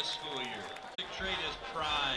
this school year. The trait is pride.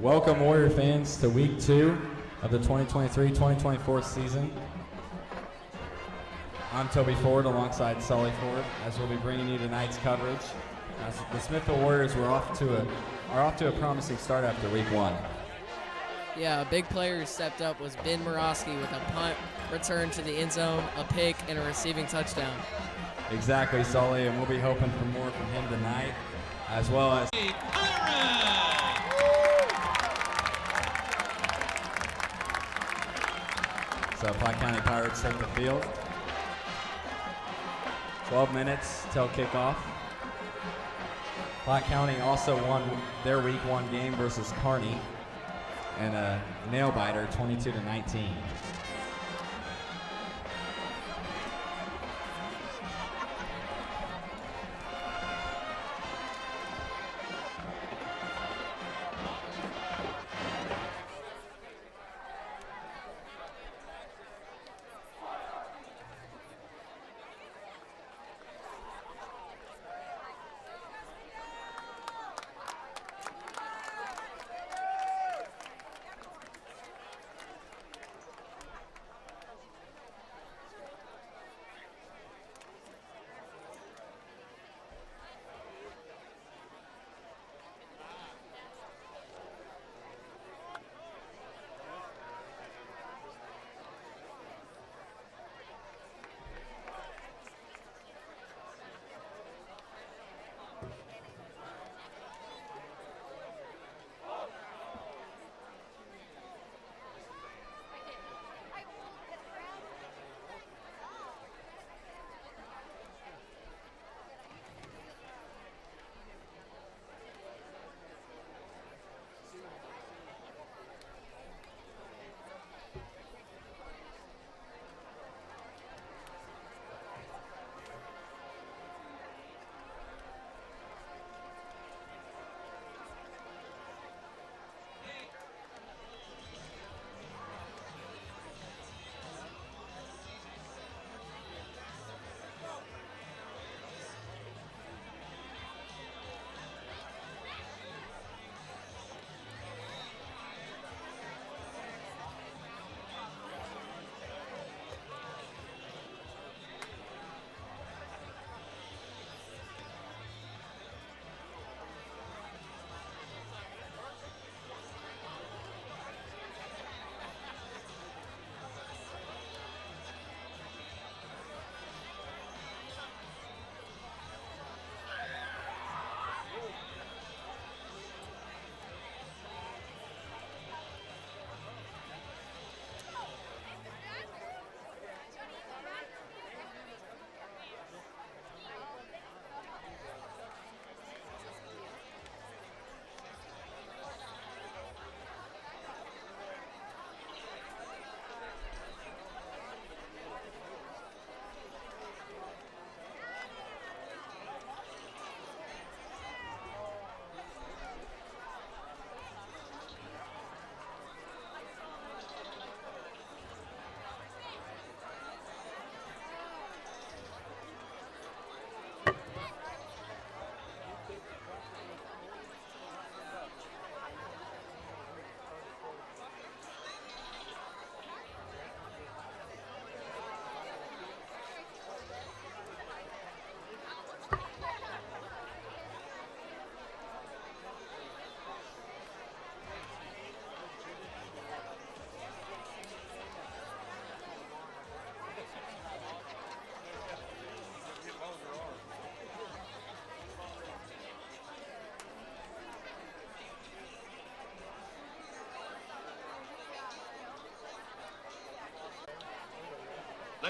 Welcome, Warrior fans, to Week 2 of the 2023-2024 season. I'm Toby Ford alongside Sully Ford, as we'll be bringing you tonight's coverage. The Smithville Warriors are off to a promising start after Week 1. Yeah, a big player who stepped up was Ben Morosky with a punt return to the end zone, a pick, and a receiving touchdown. Exactly, Sully, and we'll be hoping for more from him tonight, as well as So Platte County Pirates take the field. 12 minutes till kickoff. Platte County also won their Week 1 game versus Kearney and a nail-biter, 22-19.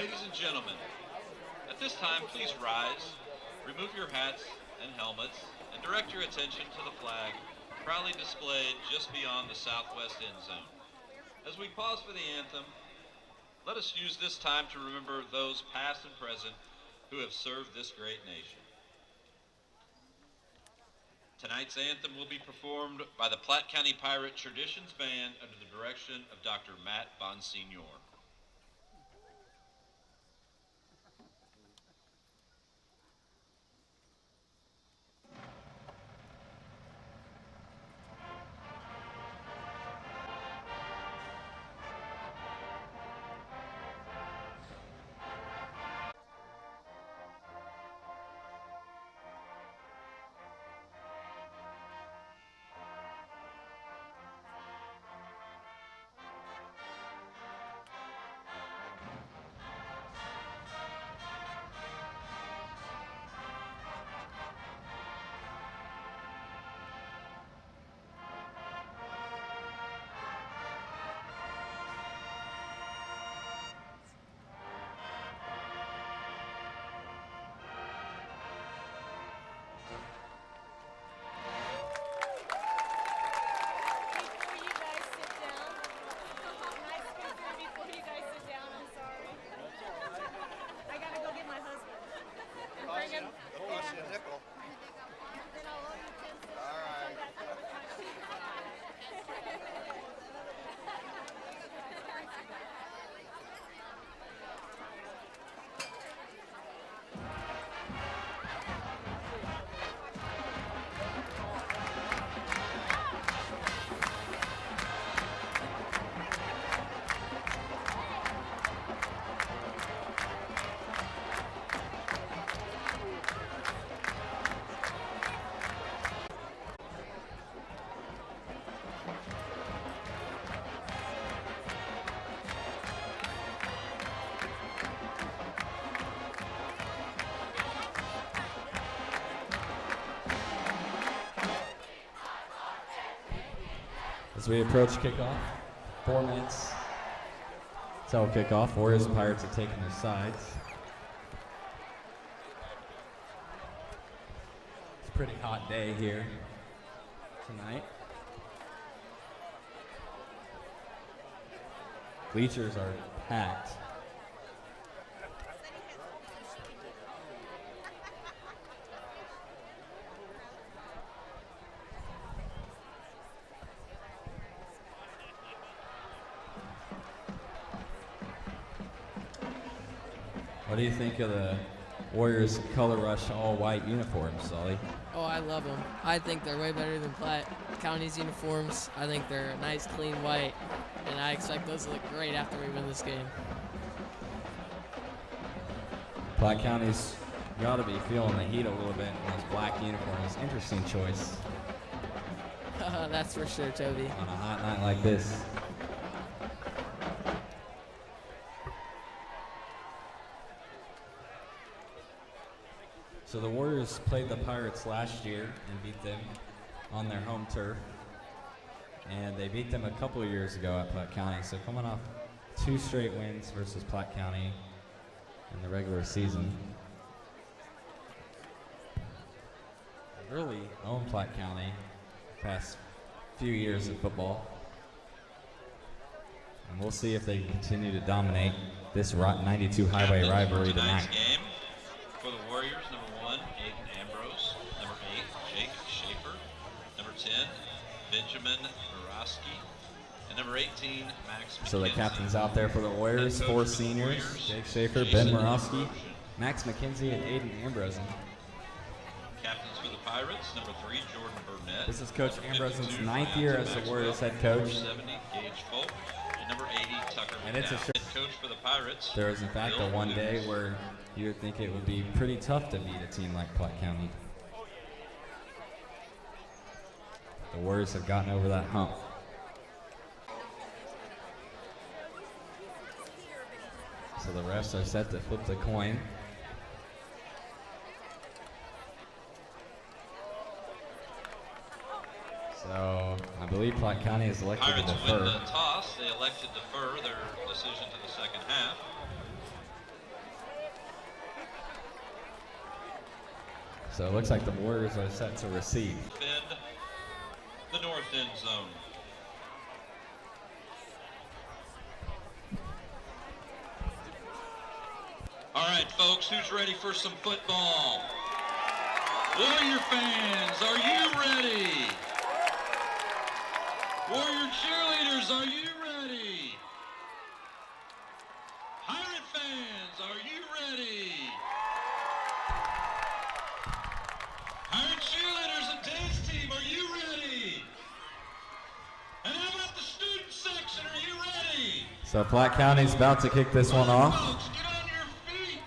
Ladies and gentlemen, at this time, please rise, remove your hats and helmets, and direct your attention to the flag proudly displayed just beyond the southwest end zone. As we pause for the anthem, let us use this time to remember those past and present who have served this great nation. Tonight's anthem will be performed by the Platte County Pirate Traditions Band under the direction of Dr. Matt Bonsignor. As we approach kickoff, 4 minutes till kickoff. Warriors and Pirates are taking their sides. It's a pretty hot day here tonight. Bleachers are packed. What do you think of the Warriors color rush all white uniforms, Sully? Oh, I love them. I think they're way better than Platte County's uniforms. I think they're a nice, clean white, and I expect those to look great after we win this game. Platte County's got to be feeling the heat a little bit in those black uniforms. Interesting choice. That's for sure, Toby. On a hot night like this. So the Warriors played the Pirates last year and beat them on their home turf. And they beat them a couple of years ago at Platte County. So coming off 2 straight wins versus Platte County in the regular season. They really own Platte County the past few years of football. And we'll see if they continue to dominate this 92 highway rivalry tonight. For the Warriors, number 1, Aiden Ambrose. Number 8, Jake Schaefer. Number 10, Benjamin Muraski. And number 18, Max McKenzie. So the captains out there for the Warriors, 4 seniors, Jake Schaefer, Ben Muraski, Max McKenzie, and Aiden Ambrose. Captains for the Pirates, number 3, Jordan Burnett. This is Coach Ambrose's 9th year as the Warriors head coach. Number 70, Gage Folk. And number 80, Tucker And it's a McDowell. Head coach for the Pirates. There is in fact a one day where you would think it would be pretty tough to beat a team like Platte County. The Warriors have gotten over that hump. So the refs are set to flip the coin. So I believe Platte County is elected Pirates to defer. win the toss. They elect to defer their decision to the second half. So it looks like the Warriors are set to receive. Defend the north end zone. All right, folks, who's ready for some football? Warrior fans, are you ready? Warrior cheerleaders, are you ready? Pirate fans, are you ready? Pirate cheerleaders and dance team, are you ready? And how about the student section, are you ready? So Platte County's about to kick this one off. Folks, get on your feet.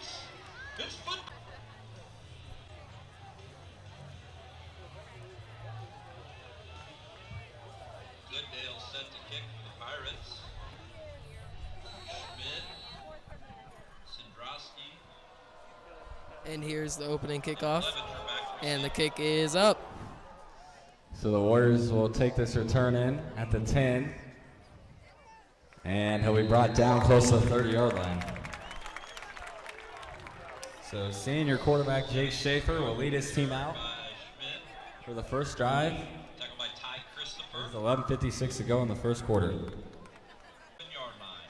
It's football. Goodale set to kick for the Pirates. Schmidt, Sandrowski, And here's the opening kickoff. Levinger back to And the kick is up. So the Warriors will take this return in at the 10. And he'll be brought down close to the 30-yard line. So senior quarterback Jake Schaefer will lead his team out by Schmidt. for the first drive. Tackled by Ty Christopher. There's 11:56 to go in the first quarter. 7-yard line.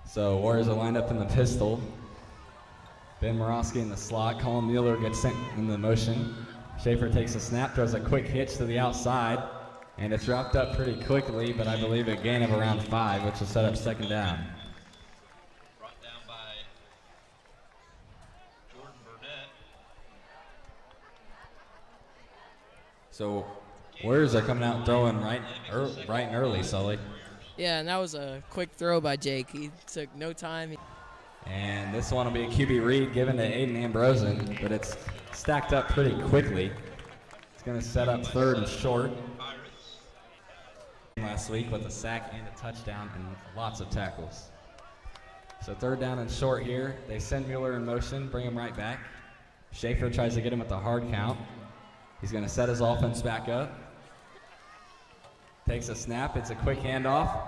So Warriors are lined up in the pistol. Ben Morosky in the slot. Colin Mueller gets sent in the motion. Schaefer takes a snap, throws a quick hitch to the outside, and it's wrapped up pretty quickly, but I believe a gain of around 5, which will set up second down. Brought down by Jordan Burnett. So Warriors are coming out throwing right and early, Sully. Yeah, and that was a quick throw by Jake. He took no time. And this one will be a QB read given to Aiden Ambrosen, but it's stacked up pretty quickly. It's going to set up third and short. Pirates. Last week with a sack and a touchdown and lots of tackles. So third down and short here. They send Mueller in motion, bring him right back. Schaefer tries to get him at the hard count. He's going to set his offense back up. Takes a snap. It's a quick handoff.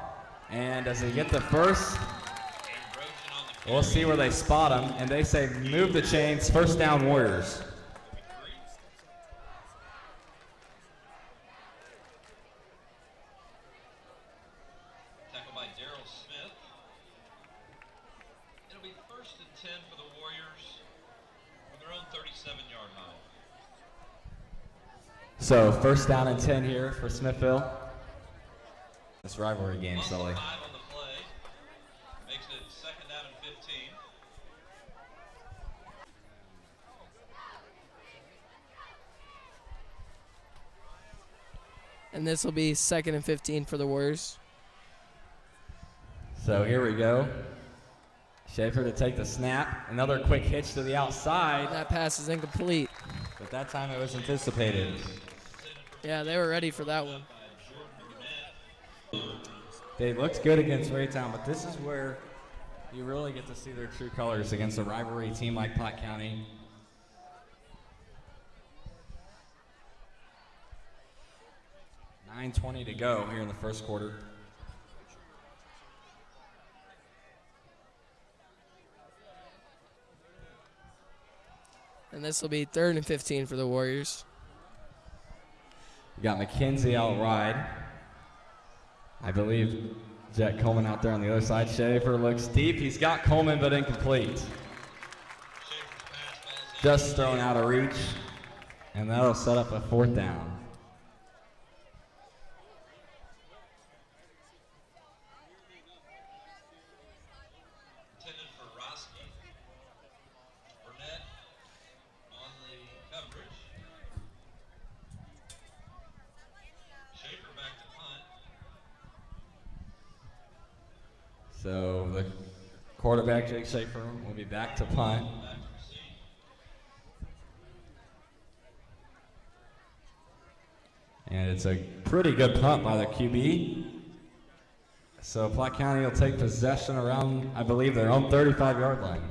And does he get the first? Ambrosen on the We'll see where they spot him. And they say move the chains. First down, Warriors. Tackled by Daryl Smith. It'll be first and 10 for the Warriors from their own 37-yard line. So first down and 10 here for Smithville. This rivalry game, Sully. 5 on the play. Makes it second down and 15. And this will be second and 15 for the Warriors. So here we go. Schaefer to take the snap. Another quick hitch to the outside. That pass is incomplete. But that time it was anticipated. Yeah, they were ready for that one. They looked good against Raytown, but this is where you really get to see their true colors against a rivalry team like Platte County. $9:20 to go here in the first quarter. And this will be third and 15 for the Warriors. We got McKenzie out wide. I believe Jet Coleman out there on the other side. Schaefer looks deep. He's got Coleman, but incomplete. Schaefer's pass falls Just thrown out of reach. And that'll set up a fourth down. intended for Roski. Burnett on the coverage. Schaefer back to punt. So the quarterback, Jake Schaefer, will be back to punt. Back to receive. And it's a pretty good punt by the QB. So Platte County will take possession around, I believe, their own 35-yard line.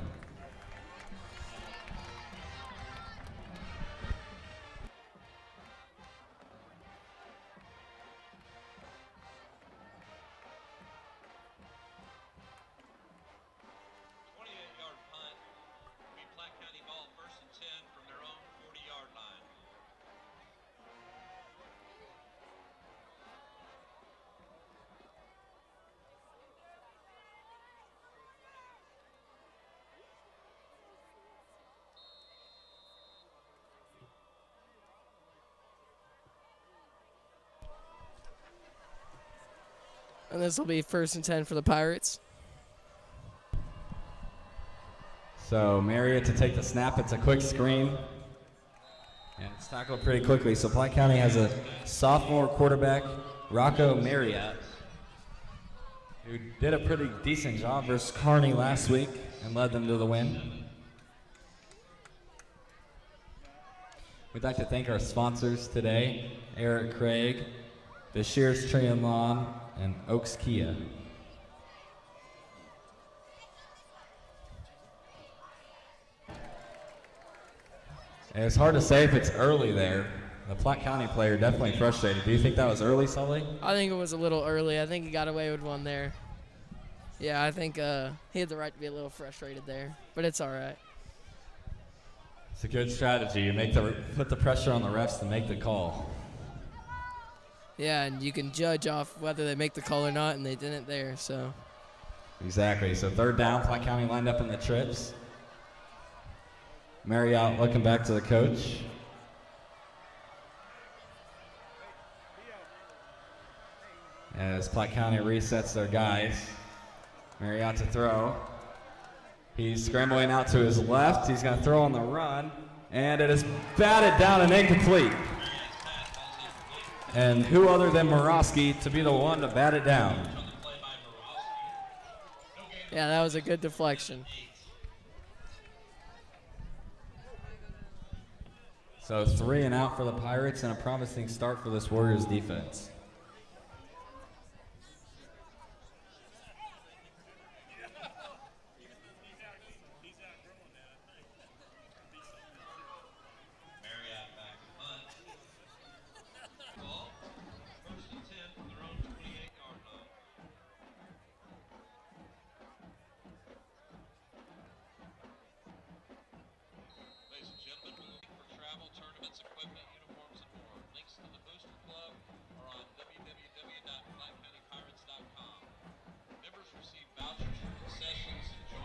And this will be 1st and 10 for the Pirates. So Marriott to take the snap. It's a quick screen. And it's tackled pretty quickly. So Platte County has a sophomore quarterback, Rocco Marriott, who did a pretty decent job versus Kearney last week and led them to the win. We'd like to thank our sponsors today, Eric Craig, Bashir's Tree and Lawn, and Oaks Kia. And it's hard to say if it's early there. The Platte County player definitely frustrated. Do you think that was early, Sully? I think it was a little early. I think he got away with one there. Yeah, I think he had the right to be a little frustrated there, but it's all right. It's a good strategy. You put the pressure on the refs to make the call. Yeah, and you can judge off whether they make the call or not, and they didn't there, so. Exactly. So 3rd down, Platte County lined up in the trips. Marriott looking back to the coach. As Platte County resets their guys. Marriott to throw. He's scrambling out to his left. He's going to throw on the run. And it is batted down and incomplete. And who other than Morosky to be the one to bat it down? Yeah, that was a good deflection. So 3 and out for the Pirates and a promising start for this Warriors defense.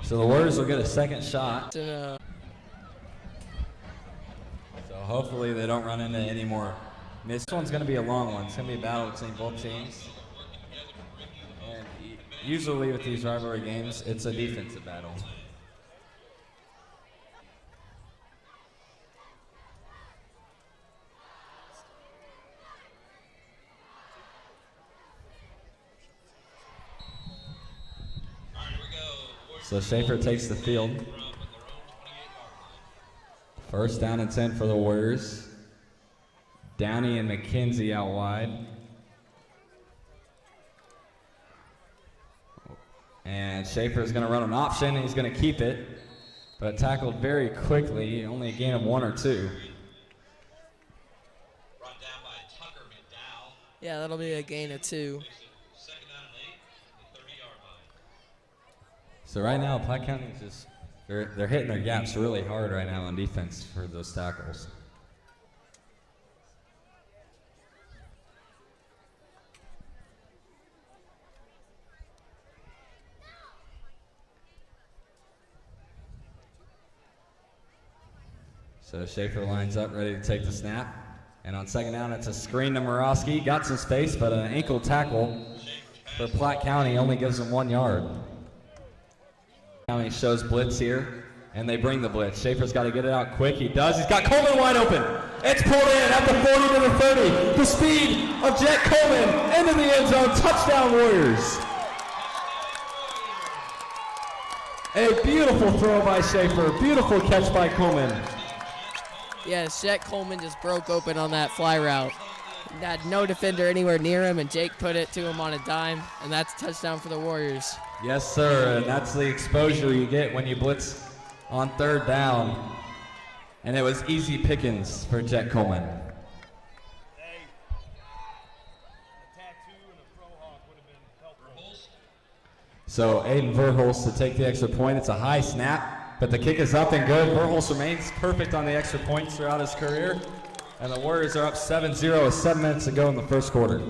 So the Warriors will get a second shot. So hopefully they don't run into any more. This one's going to be a long one. It's going to be a battle between both teams. And usually with these rivalry games, it's a defensive battle. So Schaefer takes the field. 1st down and 10 for the Warriors. Downey and McKenzie out wide. And Schaefer is going to run an option. He's going to keep it, but tackled very quickly. Only a gain of 1 or 2. Yeah, that'll be a gain of 2. So right now, Platte County is just they're hitting their gaps really hard right now on defense for those tackles. So Schaefer lines up, ready to take the snap. And on 2nd down, it's a screen to Morosky. Got some space, but an ankle tackle for Platte County only gives him 1 yard. County shows blitz here, and they bring the blitz. Schaefer's got to get it out quick. He does. He's got Coleman wide open. It's pulled in at the 40 to the 30. The speed of Jet Coleman into the end zone. Touchdown, Warriors. A beautiful throw by Schaefer. Beautiful catch by Coleman. Yes, Jet Coleman just broke open on that fly route. Had no defender anywhere near him, and Jake put it to him on a dime, and that's a touchdown for the Warriors. Yes, sir, and that's the exposure you get when you blitz on 3rd down. And it was easy pickings for Jet Coleman. So Aiden Verhulst to take the extra point. It's a high snap, but the kick is up and good. Verhulst remains perfect on the extra points throughout his career. And the Warriors are up 7-0 with 7 minutes to go in the 1st quarter.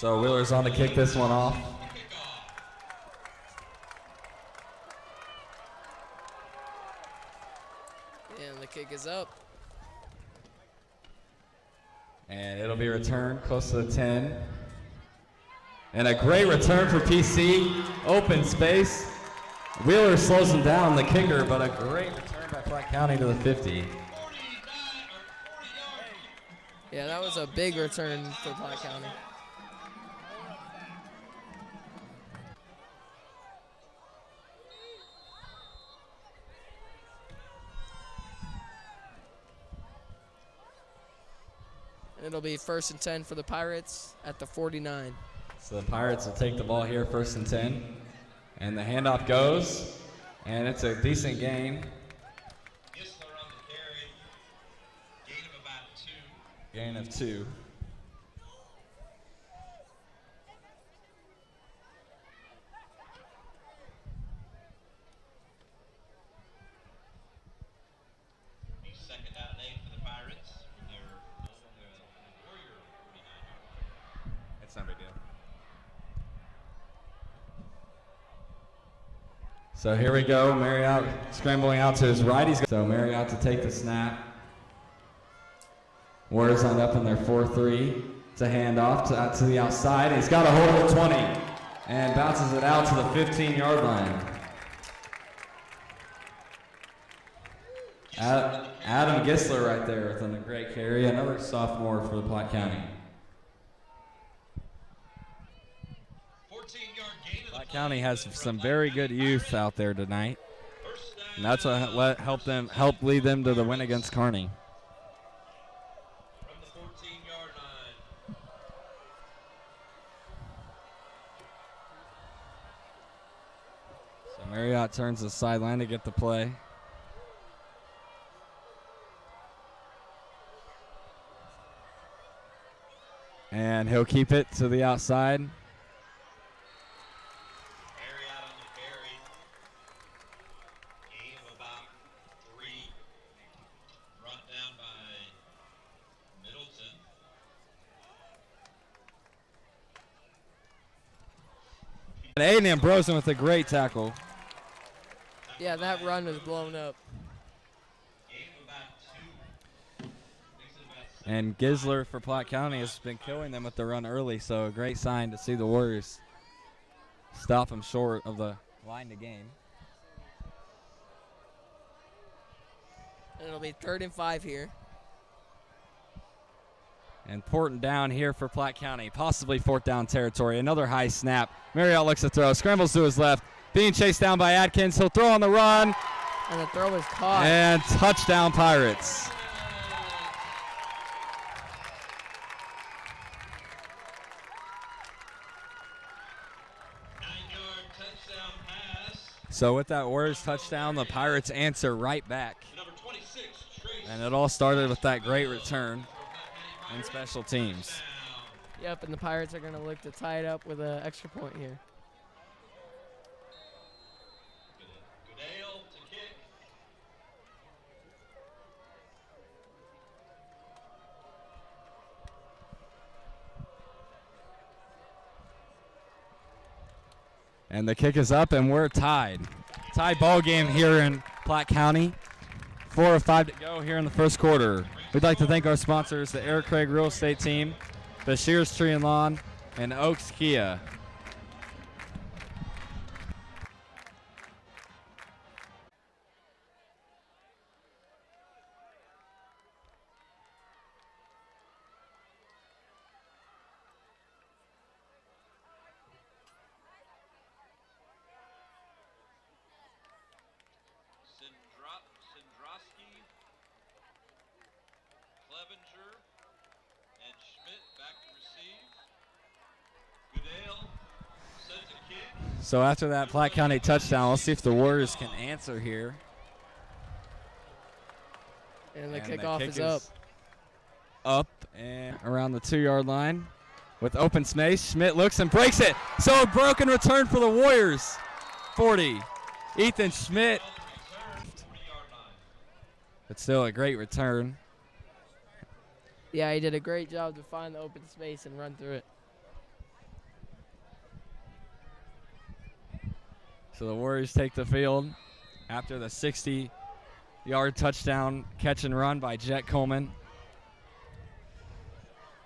So Wheeler's on to kick this one off. And the kick is up. And it'll be returned close to the 10. And a great return for PC. Open space. Wheeler slows him down, the kicker, but a great return by Platte County to the 50. Yeah, that was a big return for Platte County. It'll be 1st and 10 for the Pirates at the 49. So the Pirates will take the ball here, 1st and 10. And the handoff goes, and it's a decent gain. Gisler on the carry. Gain of about 2. Gain of 2. Second down and 8 for the Pirates. They're Warrior 49. It's not a big deal. So here we go, Marriott scrambling out to his right. So Marriott to take the snap. Warriors lined up in their 4-3. It's a handoff to the outside. He's got a hold of 20 and bounces it out to the 15-yard line. Adam Gisler right there with a great carry, another sophomore for the Platte County. 14-yard gain of the Platte County has some very good youth out there tonight, and that's what helped lead them to the win against Kearney. From the 14-yard line. So Marriott turns the sideline to get the play. And he'll keep it to the outside. Marriott on the carry. Gain of about 3. Brought down by Middleton. And A&M Brosen with a great tackle. Yeah, that run was blown up. Gain of about 2. Makes it about 7. And Gisler for Platte County has been killing them with the run early, so a great sign to see the Warriors stop them short of the line to gain. And it'll be 3rd and 5 here. Important down here for Platte County, possibly 4th down territory. Another high snap. Marriott looks to throw, scrambles to his left, being chased down by Atkins. He'll throw on the run. And the throw is caught. And touchdown Pirates. Touchdown pass. So with that Warriors touchdown, the Pirates answer right back. Number 26, Trace. And it all started with that great return in special teams. Yep, and the Pirates are going to look to tie it up with an extra point here. Goodale to kick. And the kick is up, and we're tied. Tie ball game here in Platte County. 4 or 5 to go here in the first quarter. We'd like to thank our sponsors, the Eric Craig Real Estate Team, Bashir's Tree and Lawn, and Oaks Kia. Sindrowski, Clevenger, and Schmidt back to receive. Goodale set to kick. So after that Platte County touchdown, let's see if the Warriors can answer here. And the kickoff is up. Up and around the 2-yard line with open space. Schmidt looks and breaks it. So a broken return for the Warriors. 40. Ethan Schmidt. But still a great return. Yeah, he did a great job to find the open space and run through it. So the Warriors take the field after the 60-yard touchdown catch and run by Jet Coleman.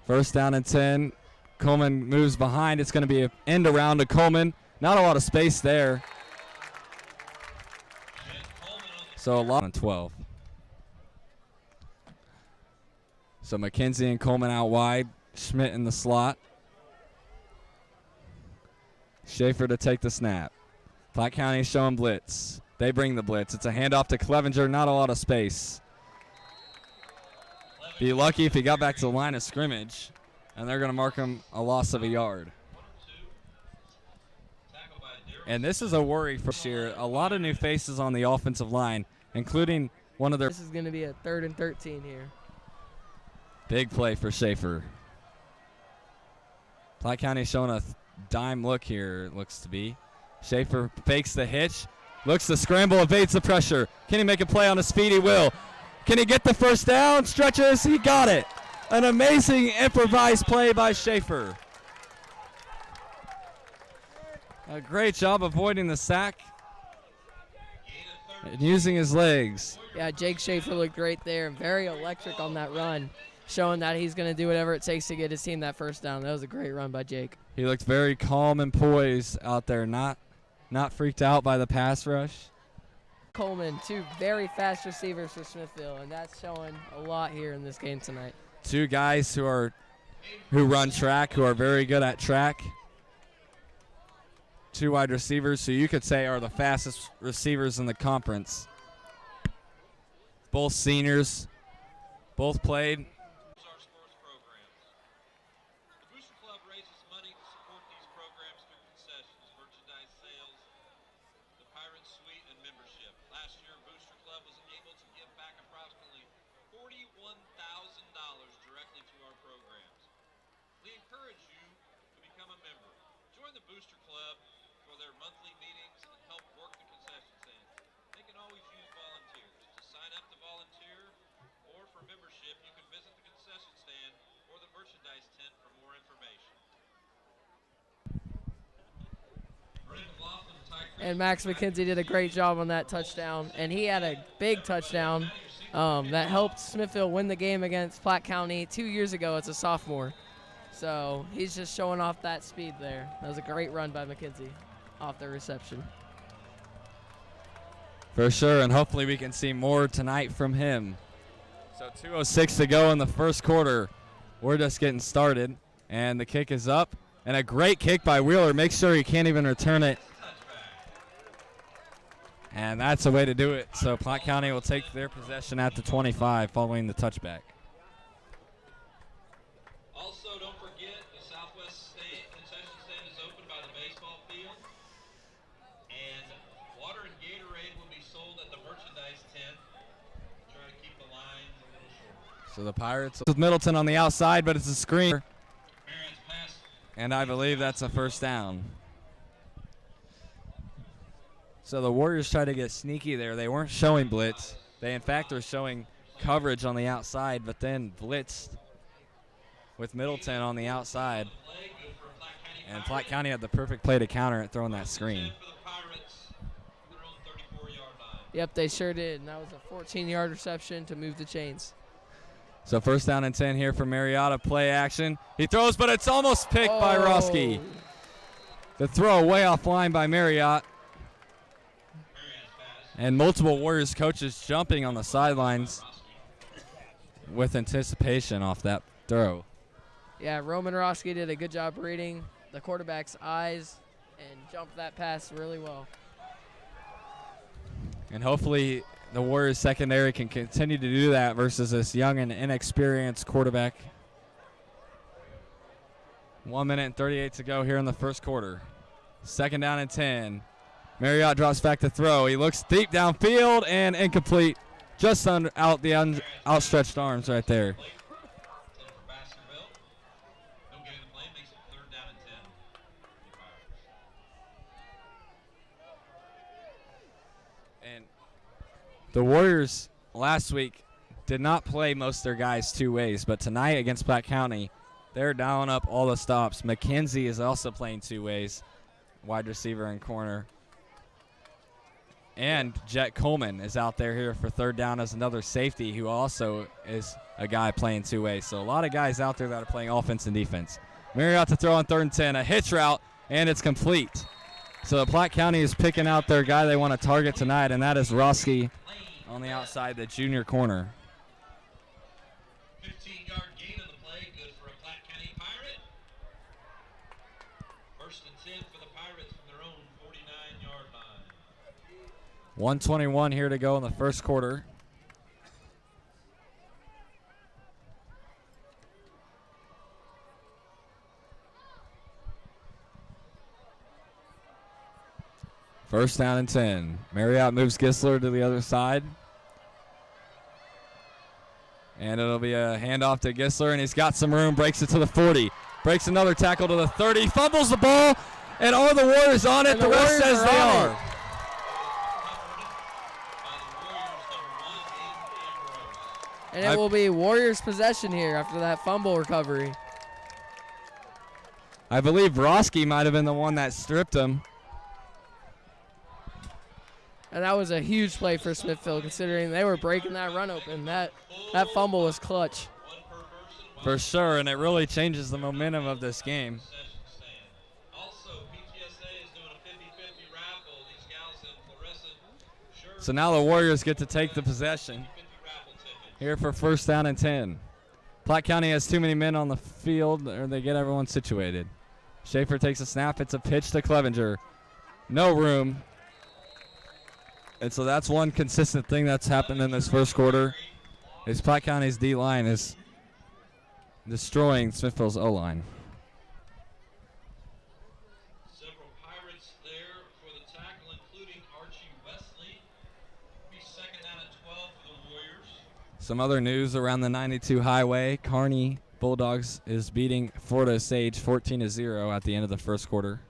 First down and 10. Coleman moves behind. It's going to be an end around to Coleman. Not a lot of space there. So a lot on 12. So McKenzie and Coleman out wide. Schmidt in the slot. Schaefer to take the snap. Platte County showing blitz. They bring the blitz. It's a handoff to Clevenger. Not a lot of space. Be lucky if he got back to the line of scrimmage. And they're going to mark him a loss of a yard. And this is a worry for this year. A lot of new faces on the offensive line, including one of their... This is going to be a 3rd and 13 here. Big play for Schaefer. Platte County showing a dime look here, it looks to be. Schaefer fakes the hitch, looks to scramble, evades the pressure. Can he make a play on his feet? He will. Can he get the first down? Stretches, he got it. An amazing improvised play by Schaefer. A great job avoiding the sack and using his legs. Yeah, Jake Schaefer looked great there. Very electric on that run, showing that he's going to do whatever it takes to get his team that first down. That was a great run by Jake. He looked very calm and poised out there, not freaked out by the pass rush. Coleman, 2 very fast receivers for Smithville, and that's showing a lot here in this game tonight. 2 guys who run track, who are very good at track. 2 wide receivers who you could say are the fastest receivers in the conference. Both seniors, both played. And Max McKenzie did a great job on that touchdown, and he had a big touchdown that helped Smithville win the game against Platte County 2 years ago as a sophomore. So he's just showing off that speed there. That was a great run by McKenzie off the reception. For sure, and hopefully we can see more tonight from him. So 2:06 to go in the first quarter. We're just getting started, and the kick is up. And a great kick by Wheeler. Make sure he can't even return it. And that's the way to do it. So Platte County will take their possession at the 25 following the touchback. Also, don't forget the Southwest concession stand is open by the baseball field. And water and Gatorade will be sold at the merchandise tent. Try to keep the lines a little short. So the Pirates with Middleton on the outside, but it's a screen. And I believe that's a first down. So the Warriors try to get sneaky there. They weren't showing blitz. They, in fact, were showing coverage on the outside, but then blitzed with Middleton on the outside. And Platte County had the perfect play to counter it, throwing that screen. Yep, they sure did. And that was a 14-yard reception to move the chains. So first down and 10 here for Mariota. Play action. He throws, but it's almost picked by Roski. The throw way offline by Marriott. And multiple Warriors coaches jumping on the sidelines with anticipation off that throw. Yeah, Roman Roski did a good job reading the quarterback's eyes and jumped that pass really well. And hopefully the Warriors secondary can continue to do that versus this young and inexperienced quarterback. 1 minute and 38 to go here in the first quarter. Second down and 10. Marriott drops back to throw. He looks deep downfield and incomplete. Just out the outstretched arms right there. And the Warriors last week did not play most of their guys 2 ways, but tonight against Platte County, they're dialing up all the stops. McKenzie is also playing 2 ways, wide receiver and corner. And Jet Coleman is out there here for third down as another safety who also is a guy playing two-way. So a lot of guys out there that are playing offense and defense. Marriott to throw on 3rd and 10, a hitch route, and it's complete. So Platte County is picking out their guy they want to target tonight, and that is Roski on the outside, the junior corner. 15-yard gain on the play, good for a Platte County Pirate. 1st and 10 for the Pirates from their own 49-yard line. 1:21 here to go in the first quarter. First down and 10. Marriott moves Gisler to the other side. And it'll be a handoff to Gisler, and he's got some room, breaks it to the 40. Breaks another tackle to the 30, fumbles the ball, and are the Warriors on it? The rest says they are. And it will be Warriors possession here after that fumble recovery. I believe Roski might have been the one that stripped him. And that was a huge play for Smithville, considering they were breaking that run open. That fumble was clutch. For sure, and it really changes the momentum of this game. So now the Warriors get to take the possession here for first down and 10. Platte County has too many men on the field, or they get everyone situated. Schaefer takes a snap. It's a pitch to Clevenger. No room. And so that's one consistent thing that's happened in this first quarter is Platte County's D-line is destroying Smithville's O-line. Several Pirates there for the tackle, including Archie Wesley. Be 2nd down and 12 for the Warriors. Some other news around the 92 highway. Kearney Bulldogs is beating Florida Sage 14-0 at the end of the first quarter.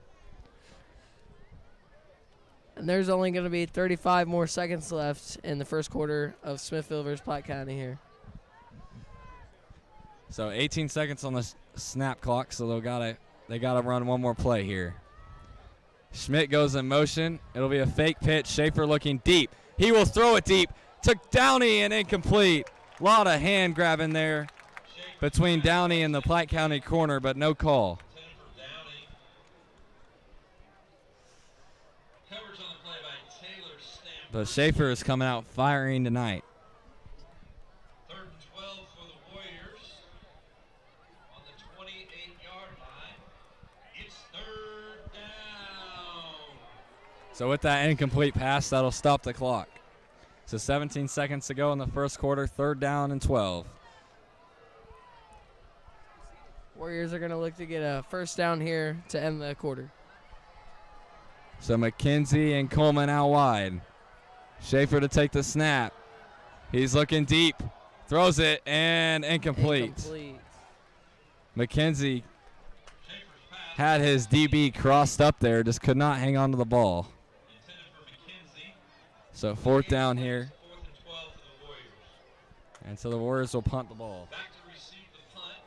And there's only going to be 35 more seconds left in the first quarter of Smithville versus Platte County here. So 18 seconds on the snap clock, so they gotta run one more play here. Schmidt goes in motion. It'll be a fake pitch. Schaefer looking deep. He will throw it deep to Downey and incomplete. A lot of hand grabbing there between Downey and the Platte County corner, but no call. But Schaefer is coming out firing tonight. 3rd and 12 for the Warriors on the 28-yard line. It's 3rd down. So with that incomplete pass, that'll stop the clock. So 17 seconds to go in the first quarter, 3rd down and 12. Warriors are going to look to get a first down here to end the quarter. So McKenzie and Coleman out wide. Schaefer to take the snap. He's looking deep. Throws it and incomplete. McKenzie had his DB crossed up there, just could not hang on to the ball. So 4th down here. And so the Warriors will punt the ball. Back to receive the punt.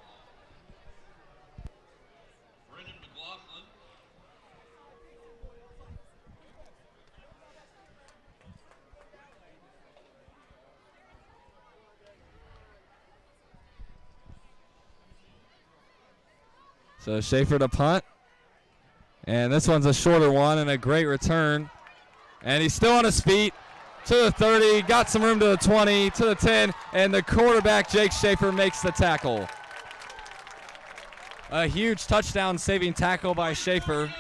Brendan McLaughlin. So Schaefer to punt. And this one's a shorter one and a great return. And he's still on his feet to the 30, got some room to the 20, to the 10, and the quarterback, Jake Schaefer, makes the tackle. A huge touchdown-saving tackle by Schaefer.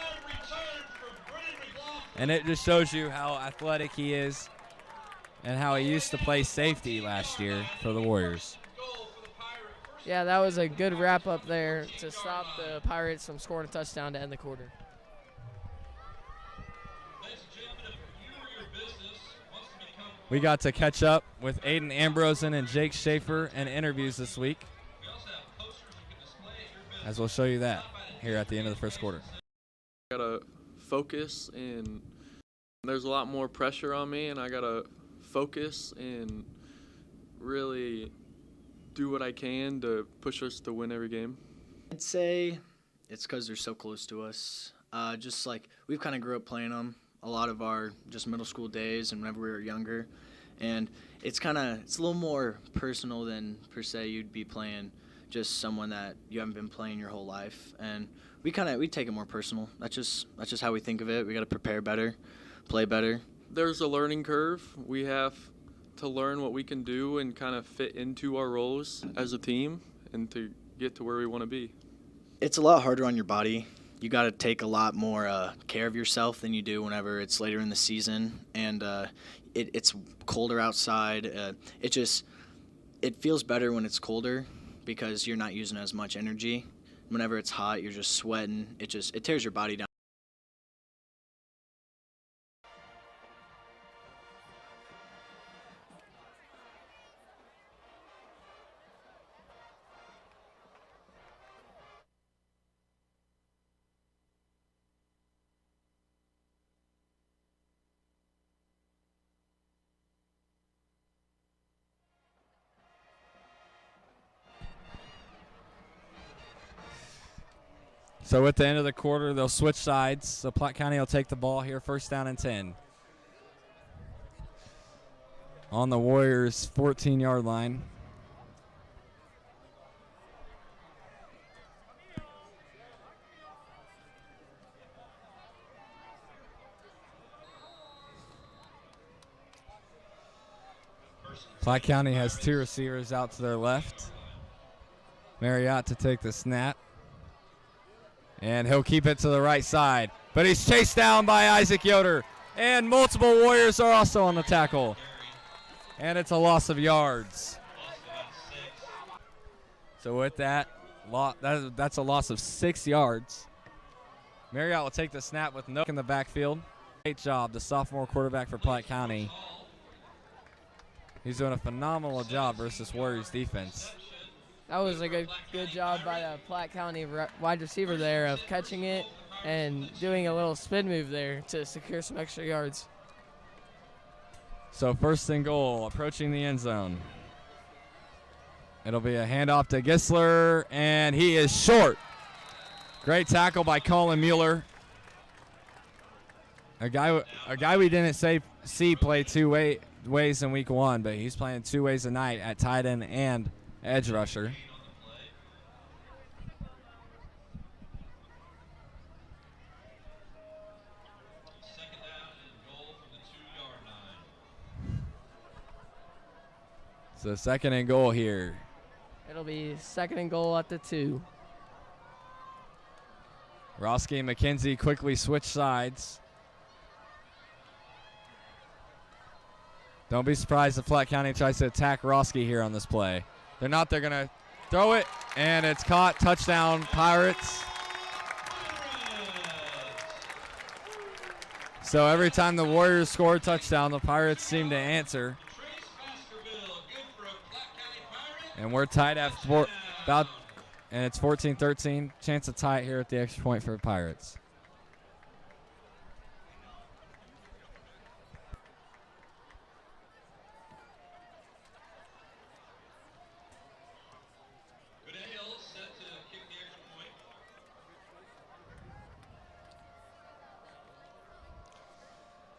And it just shows you how athletic he is and how he used to play safety last year for the Warriors. Yeah, that was a good wrap-up there to stop the Pirates from scoring a touchdown to end the quarter. We got to catch up with Aiden Ambrosen and Jake Schaefer in interviews this week, as we'll show you that here at the end of the first quarter. I gotta focus, and there's a lot more pressure on me, and I gotta focus and really do what I can to push us to win every game. I'd say it's because they're so close to us. Just like we've kind of grew up playing them. a lot of our just middle school days and whenever we were younger. And it's a little more personal than per se you'd be playing just someone that you haven't been playing your whole life. And we take it more personal. That's just how we think of it. We got to prepare better, play better. There's a learning curve. We have to learn what we can do and kind of fit into our roles as a team and to get to where we want to be. It's a lot harder on your body. You got to take a lot more care of yourself than you do whenever it's later in the season, and it's colder outside. It feels better when it's colder because you're not using as much energy. Whenever it's hot, you're just sweating. It tears your body down. So at the end of the quarter, they'll switch sides. So Platte County will take the ball here, first down and 10. On the Warriors' 14-yard line. Platte County has two receivers out to their left. Marriott to take the snap. And he'll keep it to the right side. But he's chased down by Isaac Yoder. And multiple Warriors are also on the tackle. And it's a loss of yards. So with that, that's a loss of 6 yards. Marriott will take the snap with Nook in the backfield. Great job, the sophomore quarterback for Platte County. He's doing a phenomenal job versus Warriors defense. That was a good job by the Platte County wide receiver there of catching it and doing a little spin move there to secure some extra yards. So first and goal, approaching the end zone. It'll be a handoff to Gisler, and he is short. Great tackle by Colin Mueller. A guy we didn't see play two ways in week one, but he's playing 2 ways a night at tight end and edge rusher. Second down and goal from the 2-yard line. So second and goal here. It'll be second and goal at the 2. Roski and McKenzie quickly switch sides. Don't be surprised if Platte County tries to attack Roski here on this play. They're not. They're going to throw it, and it's caught. Touchdown, Pirates. So every time the Warriors score a touchdown, the Pirates seem to answer. And we're tied at and it's 14-13. Chance to tie it here at the extra point for the Pirates.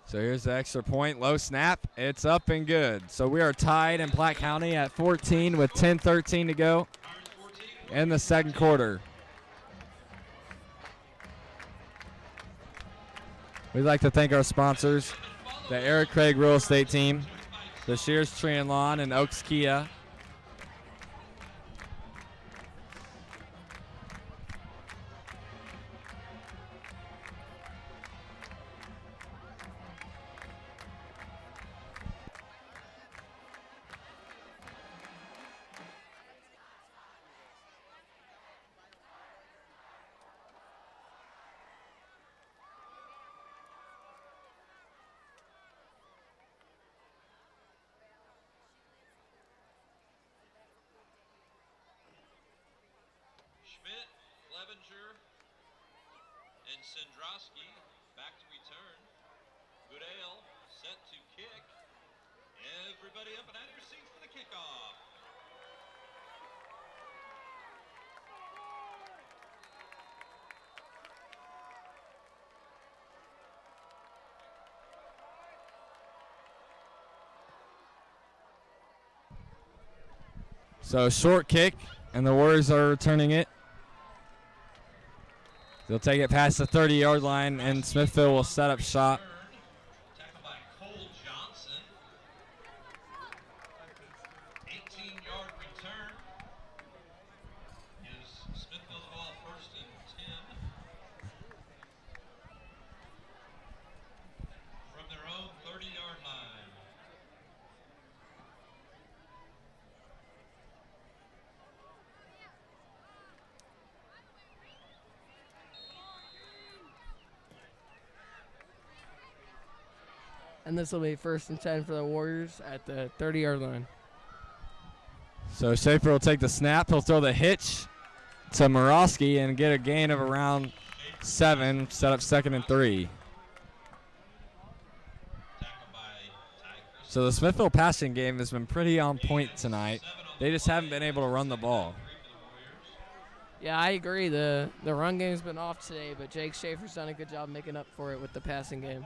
So here's the extra point, low snap. It's up and good. So we are tied in Platte County at 14 with 10:13 to go in the second quarter. We'd like to thank our sponsors, the Eric Craig Real Estate Team, the Shears Tree and Lawn, and Oaks Kia. Schmidt, Clevenger, and Sendrowski back to return. Goodale set to kick. Everybody up and out of your seats for the kickoff. So short kick, and the Warriors are returning it. They'll take it past the 30-yard line, and Smithville will set up shop. Tackled by Cole Johnson. 18-yard return. Gives Smithville's ball first and 10. From their own 30-yard line. And this will be first and 10 for the Warriors at the 30-yard line. So Schaefer will take the snap. He'll throw the hitch to Morosky and get a gain of around 7, set up 2nd and 3. So the Smithville passing game has been pretty on point tonight. They just haven't been able to run the ball. Yeah, I agree. The run game's been off today, but Jake Schaefer's done a good job making up for it with the passing game.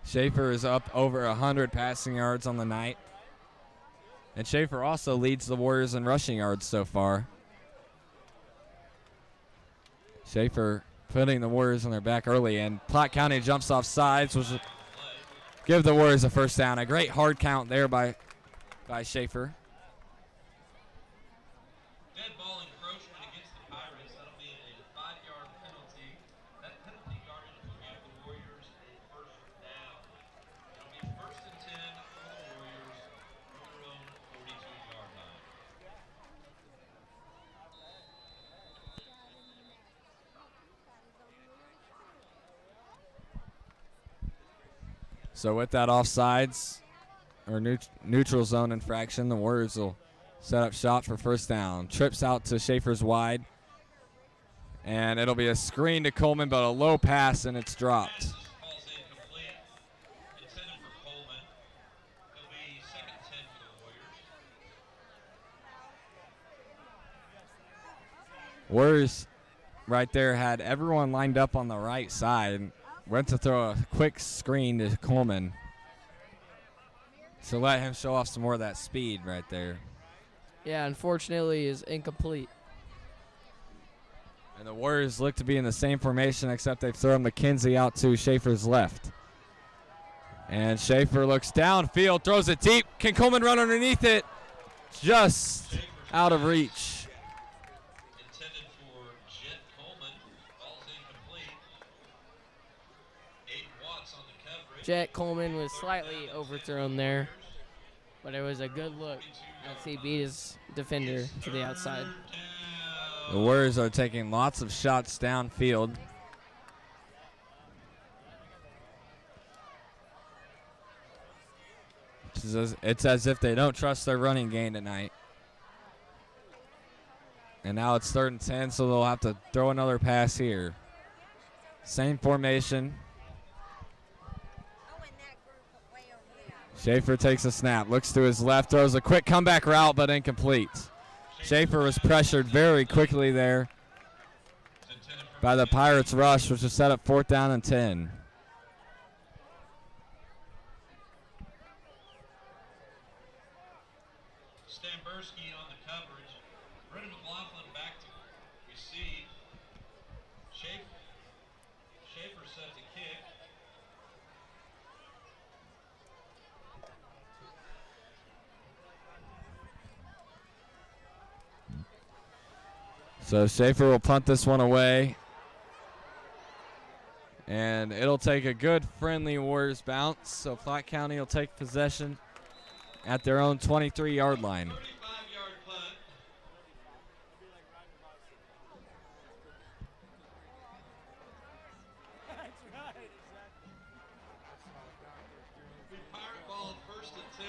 Schaefer is up over 100 passing yards on the night. And Schaefer also leads the Warriors in rushing yards so far. Schaefer putting the Warriors on their back early, and Platte County jumps off sides, which will give the Warriors a first down. A great hard count there by Schaefer. Dead ball encroachment against the Pirates. That'll be a 5-yard penalty. That penalty yardage will give the Warriors a first down. It'll be first and 10 for the Warriors from their own 42-yard line. So with that offsides or neutral zone infraction, the Warriors will set up shop for first down. Trips out to Schaefer's wide. And it'll be a screen to Coleman, but a low pass, and it's dropped. Falls incomplete. Intended for Coleman. It'll be 2nd and 10 for the Warriors. Warriors right there had everyone lined up on the right side and went to throw a quick screen to Coleman. So let him show off some more of that speed right there. Yeah, unfortunately, is incomplete. And the Warriors look to be in the same formation, except they've thrown McKenzie out to Schaefer's left. And Schaefer looks downfield, throws it deep. Can Coleman run underneath it? Just out of reach. Intended for Jet Coleman. Falls incomplete. Aiden Watts on the coverage. Jet Coleman was slightly overthrown there, but it was a good look as he beat his defender to the outside. The Warriors are taking lots of shots downfield. It's as if they don't trust their running game tonight. And now it's 3rd and 10, so they'll have to throw another pass here. Same formation. Schaefer takes a snap, looks to his left, throws a quick comeback route, but incomplete. Schaefer was pressured very quickly there by the Pirates' rush, which was set up 4th down and 10. Stamberski on the coverage. Brendan McLaughlin back to receive. Schaefer set to kick. So Schaefer will punt this one away. And it'll take a good friendly Warriors bounce. So Platte County will take possession at their own 23-yard line. 35-yard punt. Pirate ball first and 10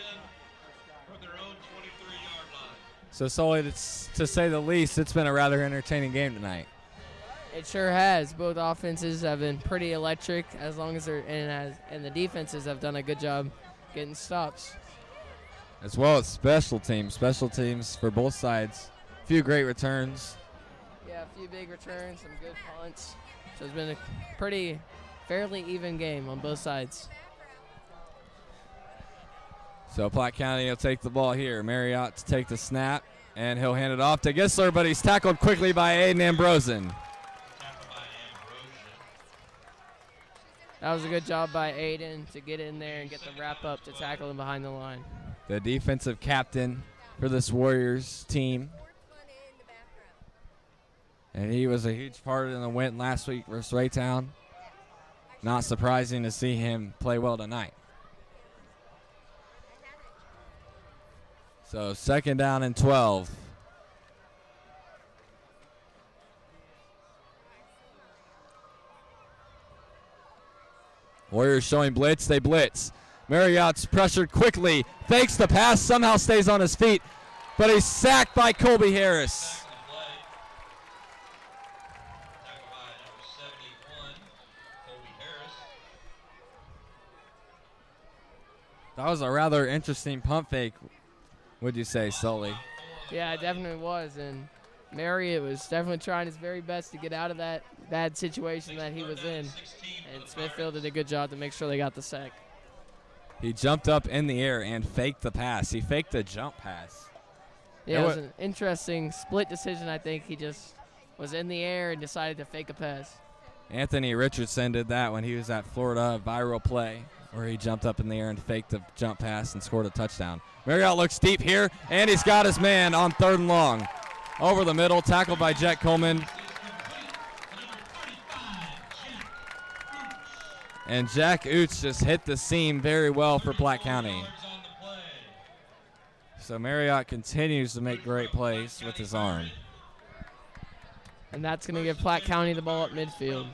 from their own 23-yard line. So Sully, to say the least, it's been a rather entertaining game tonight. It sure has. Both offenses have been pretty electric, as long as and the defenses have done a good job getting stops. As well as special teams. Special teams for both sides. A few great returns. Yeah, a few big returns, some good punts. So it's been a fairly even game on both sides. So Platte County will take the ball here. Marriott to take the snap, and he'll hand it off to Gisler, but he's tackled quickly by Aiden Ambrosen. That was a good job by Aiden to get in there and get the wrap up to tackle him behind the line. The defensive captain for this Warriors team. And he was a huge part in the win last week versus Raytown. Not surprising to see him play well tonight. So 2nd down and 12. Warriors showing blitz, they blitz. Marriott's pressured quickly, fakes the pass, somehow stays on his feet, but he's sacked by Colby Harris. That was a rather interesting pump fake, would you say, Sully? Yeah, it definitely was, and Marriott was definitely trying his very best to get out of that bad situation that he was in, and Smithville did a good job to make sure they got the sack. He jumped up in the air and faked the pass. He faked the jump pass. Yeah, it was an interesting split decision, I think. He just was in the air and decided to fake a pass. Anthony Richardson did that when he was at Florida, a viral play where he jumped up in the air and faked the jump pass and scored a touchdown. Marriott looks deep here, and he's got his man on 3rd and long. Over the middle, tackled by Jet Coleman. And Jack Oots just hit the seam very well for Platte County. So Marriott continues to make great plays with his arm. And that's going to give Platte County the ball at midfield.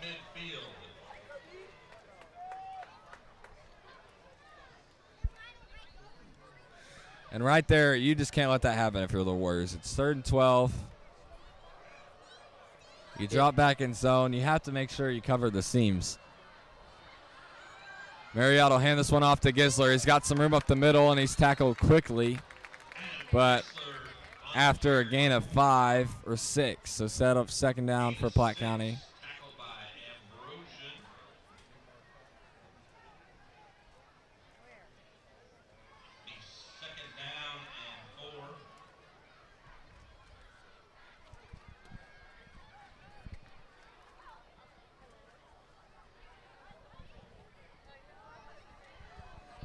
And right there, you just can't let that happen if you're the Warriors. It's 3rd and 12. You drop back in zone. You have to make sure you cover the seams. Marriott will hand this one off to Gisler. He's got some room up the middle, and he's tackled quickly. But after a gain of 5 or 6, so set up 2nd down for Platte County.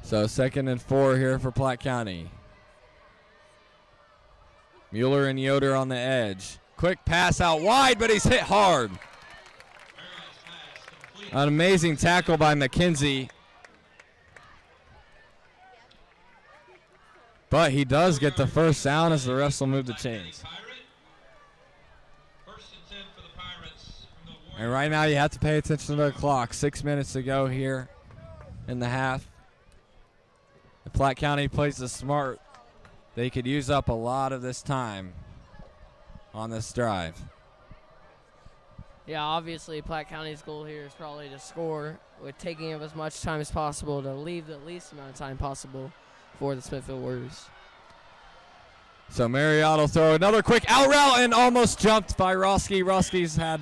So 2nd and 4 here for Platte County. Mueller and Yoder on the edge. Quick pass out wide, but he's hit hard. An amazing tackle by McKenzie. But he does get the first down as the refs will move the chains. And right now you have to pay attention to the clock. 6 minutes to go here in the half. If Platte County plays the smart, they could use up a lot of this time on this drive. Yeah, obviously Platte County's goal here is probably to score with taking up as much time as possible to leave the least amount of time possible for the Smithville Warriors. So Marriott will throw another quick out route and almost jumped by Roski. Roski's had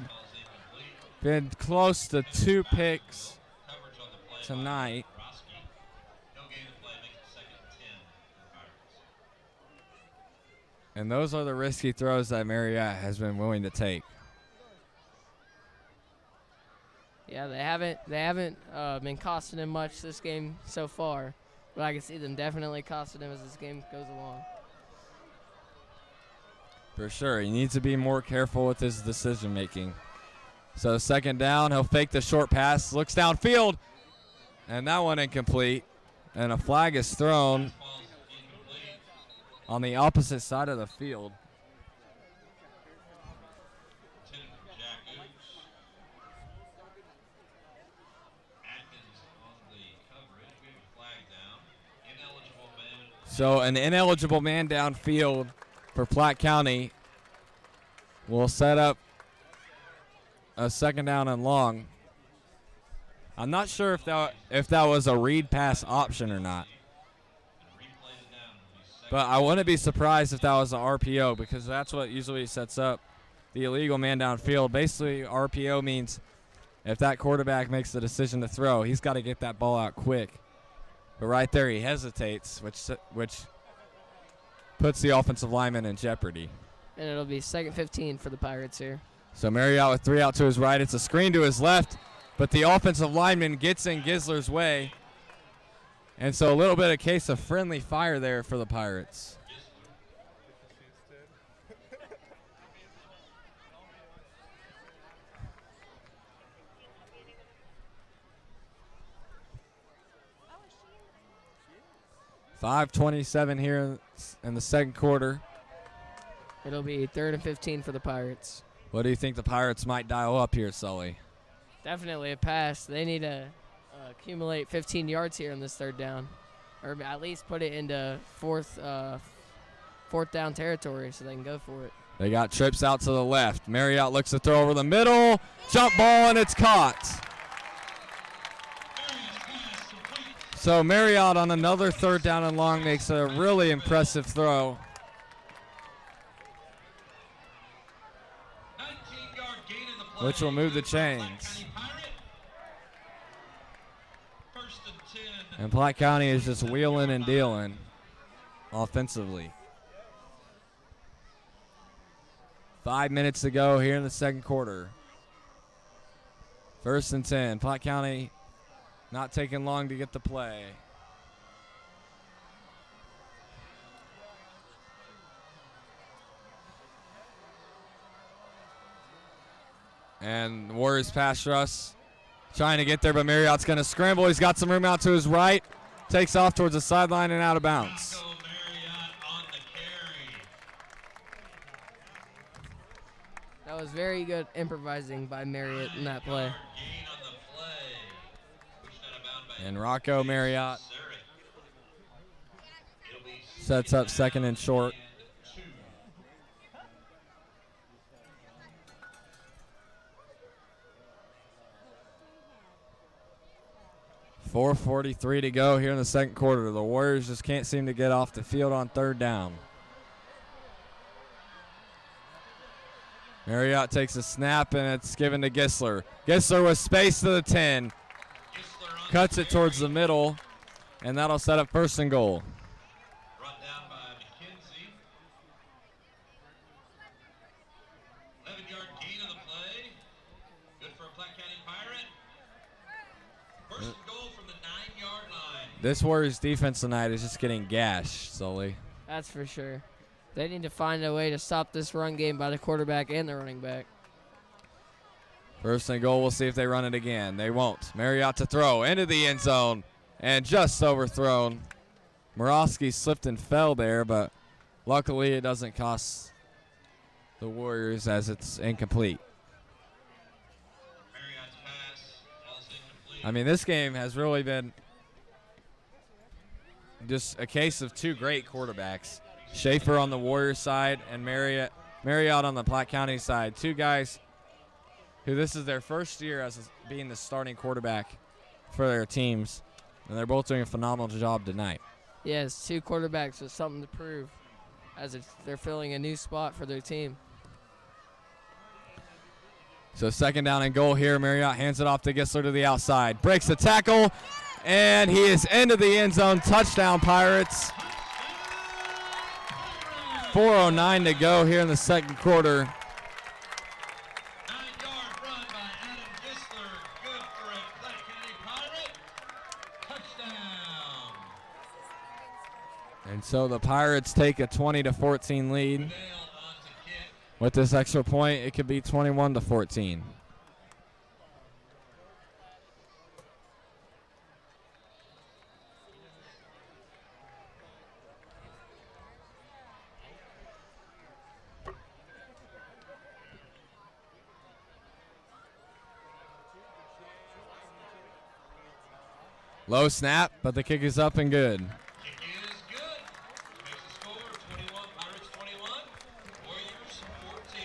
been close to 2 picks tonight. And those are the risky throws that Marriott has been willing to take. Yeah, they haven't been costing him much this game so far, but I can see them definitely costing him as this game goes along. For sure, he needs to be more careful with his decision making. So 2nd down, he'll fake the short pass, looks downfield, and that one incomplete. And a flag is thrown on the opposite side of the field. So an ineligible man downfield for Platte County will set up a 2nd down and long. I'm not sure if that was a read pass option or not. But I wouldn't be surprised if that was an RPO, because that's what usually sets up the illegal man downfield. Basically, RPO means if that quarterback makes the decision to throw, he's got to get that ball out quick But right there he hesitates, which puts the offensive lineman in jeopardy. And it'll be 2nd 15 for the Pirates here. So Marriott with 3 out to his right. It's a screen to his left, but the offensive lineman gets in Gisler's way. And so a little bit of case of friendly fire there for the Pirates. .5:27 here in the second quarter. It'll be 3rd and 15 for the Pirates. What do you think the Pirates might dial up here, Sully? Definitely a pass. They need to accumulate 15 yards here in this 3rd down, or at least put it into fourth down territory so they can go for it. They got trips out to the left. Marriott looks to throw over the middle. Jump ball, and it's caught. So Marriott on another 3rd down and long makes a really impressive throw. Which will move the chains. And Platte County is just wheeling and dealing offensively. 5 minutes to go here in the second quarter. 1st and 10. Platte County not taking long to get the play. And the Warriors pass rush, trying to get there, but Marriott's going to scramble. He's got some room out to his right. Takes off towards the sideline and out of bounds. That was very good improvising by Marriott in that play. And Rocco Marriott sets up 2nd and short. .443 to go here in the second quarter. The Warriors just can't seem to get off the field on 3rd down. Marriott takes a snap, and it's given to Gisler. Gisler with space to the 10. Cuts it towards the middle, and that'll set up 1st and goal. Brought down by McKenzie. 11-yard gain of the play. Good for a Platte County Pirate. 1st and goal from the 9-yard line. This Warriors defense tonight is just getting gashed, Sully. That's for sure. They need to find a way to stop this run game by the quarterback and the running back. 1st and goal. We'll see if they run it again. They won't. Marriott to throw into the end zone and just overthrown. Morosky slipped and fell there, but luckily it doesn't cost the Warriors as it's incomplete. Marriott's pass, ball's incomplete. I mean, this game has really been just a case of 2 great quarterbacks. Schaefer on the Warriors side and Marriott on the Platte County side. 2 guys who this is their first year as being the starting quarterback for their teams, and they're both doing a phenomenal job tonight. Yes, 2 quarterbacks with something to prove as they're filling a new spot for their team. So 2nd down and goal here. Marriott hands it off to Gisler to the outside. Breaks the tackle, and he is into the end zone. Touchdown, Pirates. 4:09 to go here in the second quarter. 9-yard run by Adam Gisler. Good for a Platte County Pirate. Touchdown. And so the Pirates take a 20-14 lead. With this extra point, it could be 21-14. Low snap, but the kick is up and good. Kick is good. Makes the score 21, Pirates 21, Warriors 14.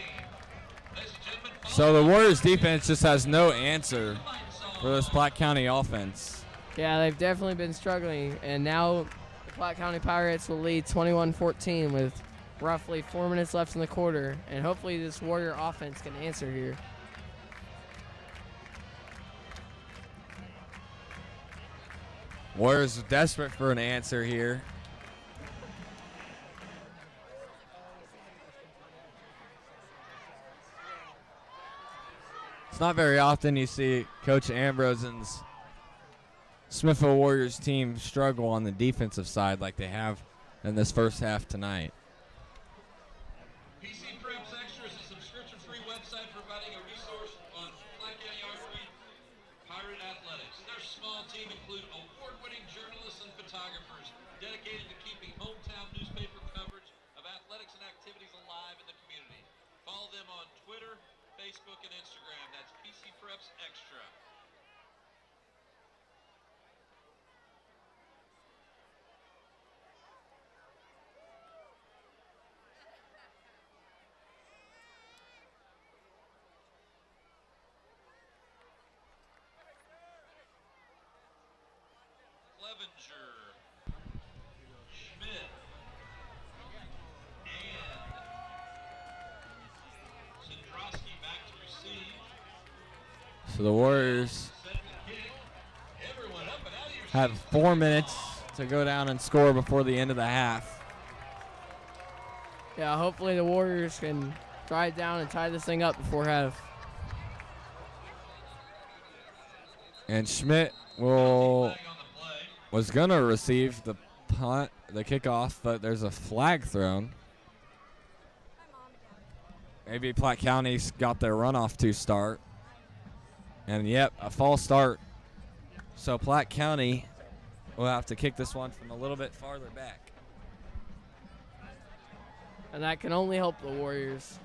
Ladies and gentlemen, So the Warriors defense just has no answer for this Platte County offense. Yeah, they've definitely been struggling, and now the Platte County Pirates will lead 21-14 with roughly 4 minutes left in the quarter, and hopefully this Warrior offense can answer here. Warriors are desperate for an answer here. It's not very often you see Coach Ambrosen's Smithville Warriors team struggle on the defensive side like they have in this first half tonight. PC Preps Extra is a subscription-free website providing a resource on Platte County Archery Pirate Athletics. Their small team include award-winning journalists and photographers dedicated to keeping hometown newspaper coverage of athletics and activities alive in the community. Follow them on Twitter, Facebook, and Instagram. That's PC Preps Extra. Clevenger, Schmidt, and Sandrowski back to receive. So the Warriors Set the kick. Everyone up and out of your have seats. 4 minutes to go down and score before the end of the half. Yeah, hopefully the Warriors can drive down and tie this thing up before half. And Schmidt was going to receive the punt, the kickoff, but there's a flag thrown. Maybe Platte County's got their runoff to start. And, yep, a false start. So Platte County will have to kick this one from a little bit farther back. And that can only help the Warriors.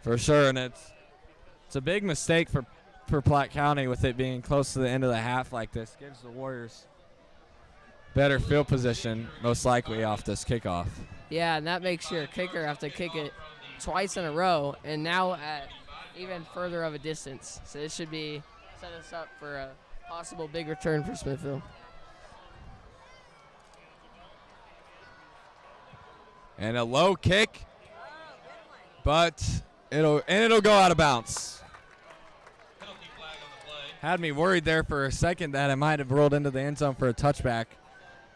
For sure, and it's a big mistake for Platte County with it being close to the end of the half like this. Gives the Warriors better field position, most likely, off this kickoff. Yeah, and that makes your kicker have to kick it twice in a row, and now at even further of a distance. So this should be set us up for a possible big return for Smithville. And a low kick, but it'll go out of bounds. Penalty flag on the play. Had me worried there for a second that it might have rolled into the end zone for a touchback,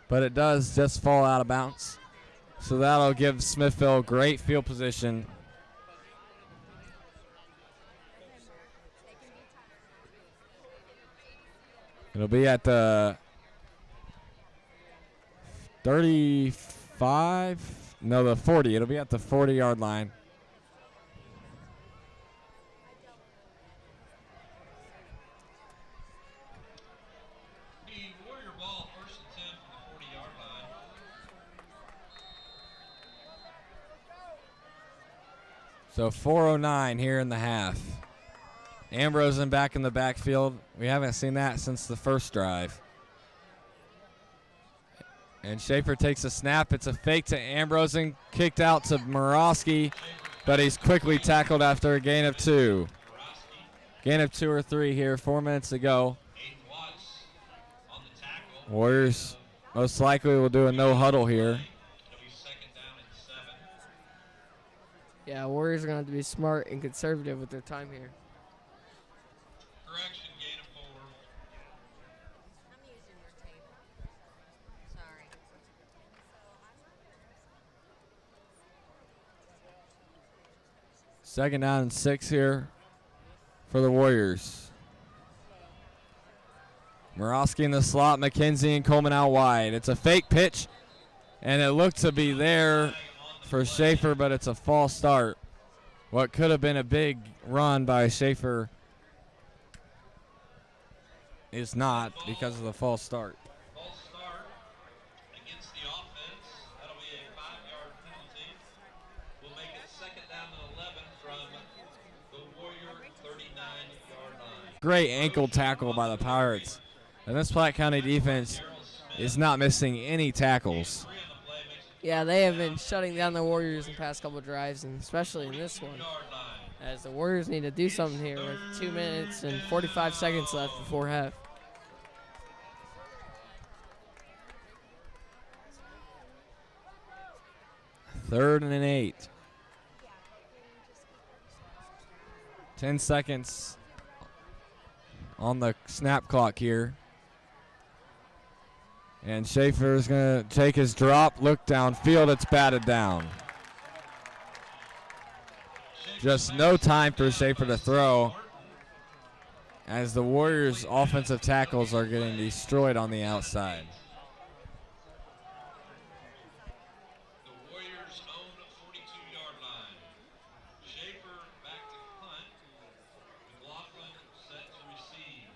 but it does just fall out of bounds. So that'll give Smithville great field position. It'll be at the 35, no, the 40. It'll be at the 40-yard line. Need Warrior ball, first and 10 from the 40-yard line. So 4:09 here in the half. Ambrosen back in the backfield. We haven't seen that since the first drive. And Schaefer takes a snap. It's a fake to Ambrosen. Kicked out to Morosky, but he's quickly tackled after a gain of 2. Gain of 2 or 3 here, 4 minutes to go. Warriors most likely will do a no huddle here. Yeah, Warriors are going to have to be smart and conservative with their time here. Correction, gain of 4. I'm using your table. Sorry. Second down and 6 here for the Warriors. Morosky in the slot, McKenzie and Coleman out wide. It's a fake pitch, and it looked to be there for Schaefer, but it's a false start. What could have been a big run by Schaefer is not because of the false start. False start against the offense. That'll be a 5-yard penalty. We'll make it second down and 11 from the Warrior 39-yard line. Great ankle tackle by the Pirates. And this Platte County defense is not missing any tackles. Yeah, they have been shutting down the Warriors in the past couple of drives, and especially in this one, as the Warriors need to do something here with 2 minutes and 45 seconds left before half. Third and 8. 10 seconds on the snap clock here. And Schaefer's going to take his drop, look downfield. It's batted down. Just no time for Schaefer to throw as the Warriors' offensive tackles are getting destroyed on the outside. The Warriors own 42-yard line. Schaefer back to punt. McLaughlin set to receive.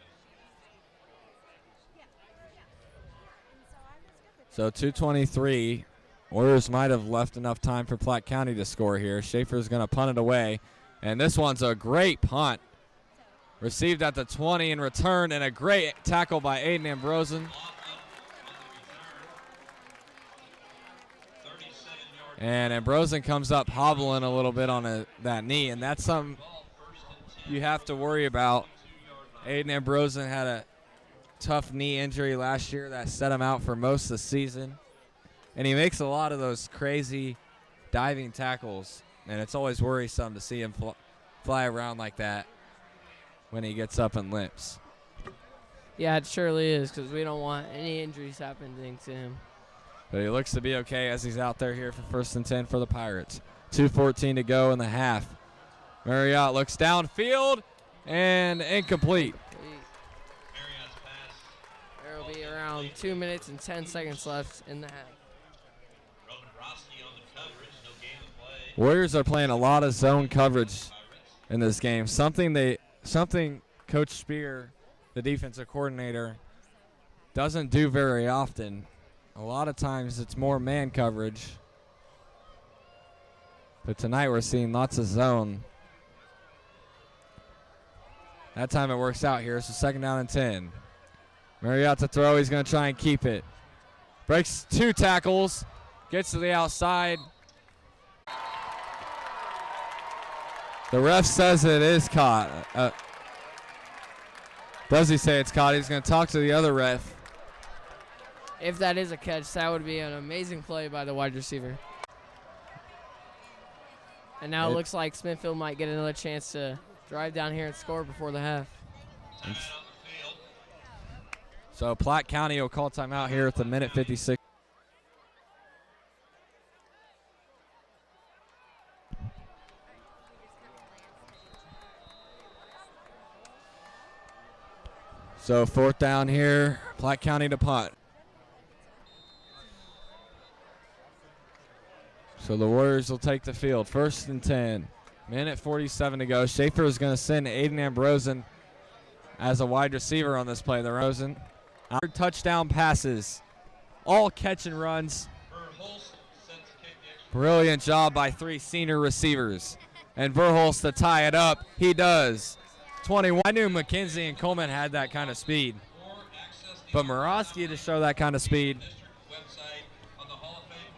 So 2:23. Warriors might have left enough time for Platte County to score here. Schaefer's going to punt it away. And this one's a great punt. Received at the 20 and returned, and a great tackle by Aiden Ambrosen. And Ambrosen comes up hobbling a little bit on that knee, and that's something you have to worry about. Aiden Ambrosen had a tough knee injury last year that set him out for most of the season. And he makes a lot of those crazy diving tackles, and it's always worrisome to see him fly around like that when he gets up and limps. Yeah, it surely is, because we don't want any injuries happening to him. But he looks to be okay as he's out there here for 1st and 10 for the Pirates. 2:14 to go in the half. Marriott looks downfield and incomplete. There will be around 2 minutes and 10 seconds left in the half. Warriors are playing a lot of zone coverage in this game. Something Coach Spear, the defensive coordinator, doesn't do very often. A lot of times it's more man coverage. But tonight we're seeing lots of zone. That time it works out here. So 2nd down and 10. Marriott to throw. He's going to try and keep it. Breaks 2 tackles. Gets to the outside. The ref says it is caught. Does he say it's caught? He's going to talk to the other ref. If that is a catch, that would be an amazing play by the wide receiver. And now it looks like Smithville might get another chance to drive down here and score before the half. So Platte County will call timeout here at the minute 56. So 4th down here, Platte County to punt. So the Warriors will take the field. 1st and 10. Minute 47 to go. Schaefer is going to send Aiden Ambrosen as a wide receiver on this play. The Rosen. Touchdown passes. All catch and runs. Brilliant job by 3 senior receivers. And Verholst to tie it up. He does. 21. I knew McKenzie and Coleman had that kind of speed. But Morosky to show that kind of speed.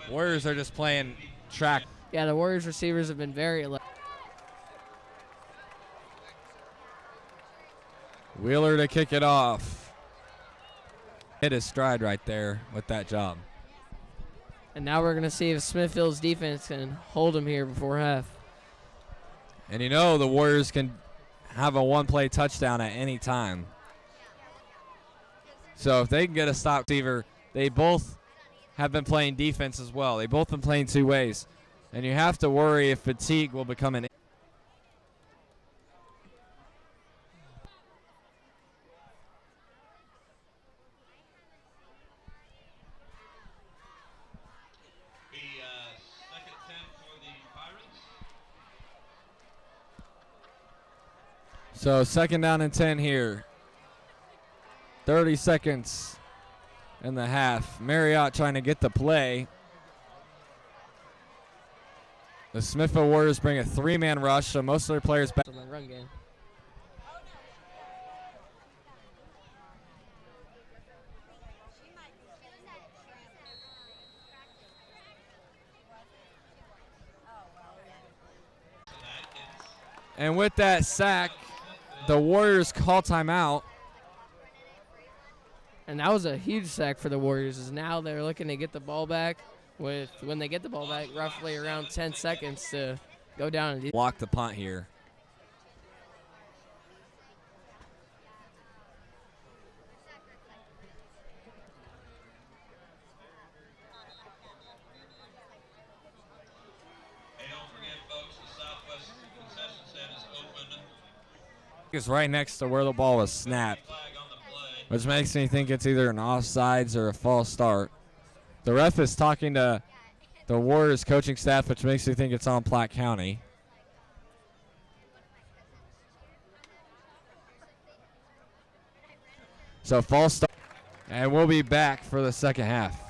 Warriors are just playing track. Yeah, the Warriors receivers have been very alert. Wheeler to kick it off. Hit his stride right there with that job. And now we're going to see if Smithville's defense can hold him here before half. And you know the Warriors can have a 1-play touchdown at any time. So if they can get a stop receiver, they both have been playing defense as well. They've both been playing 2 ways. And you have to worry if fatigue will become an So 2nd down and 10 here. 30 seconds in the half. Marriott trying to get the play. The Smithville Warriors bring a 3-man rush, so most of their players back. In the run game. And with that sack, the Warriors call timeout. And that was a huge sack for the Warriors, as now they're looking to get the ball back with, when they get the ball back, roughly around 10 seconds to go down and block the punt here. It's right next to where the ball was snapped, which makes me think it's either an offsides or a false start. The ref is talking to the Warriors coaching staff, which makes me think it's on Platte County. So false start, and we'll be back for the second half.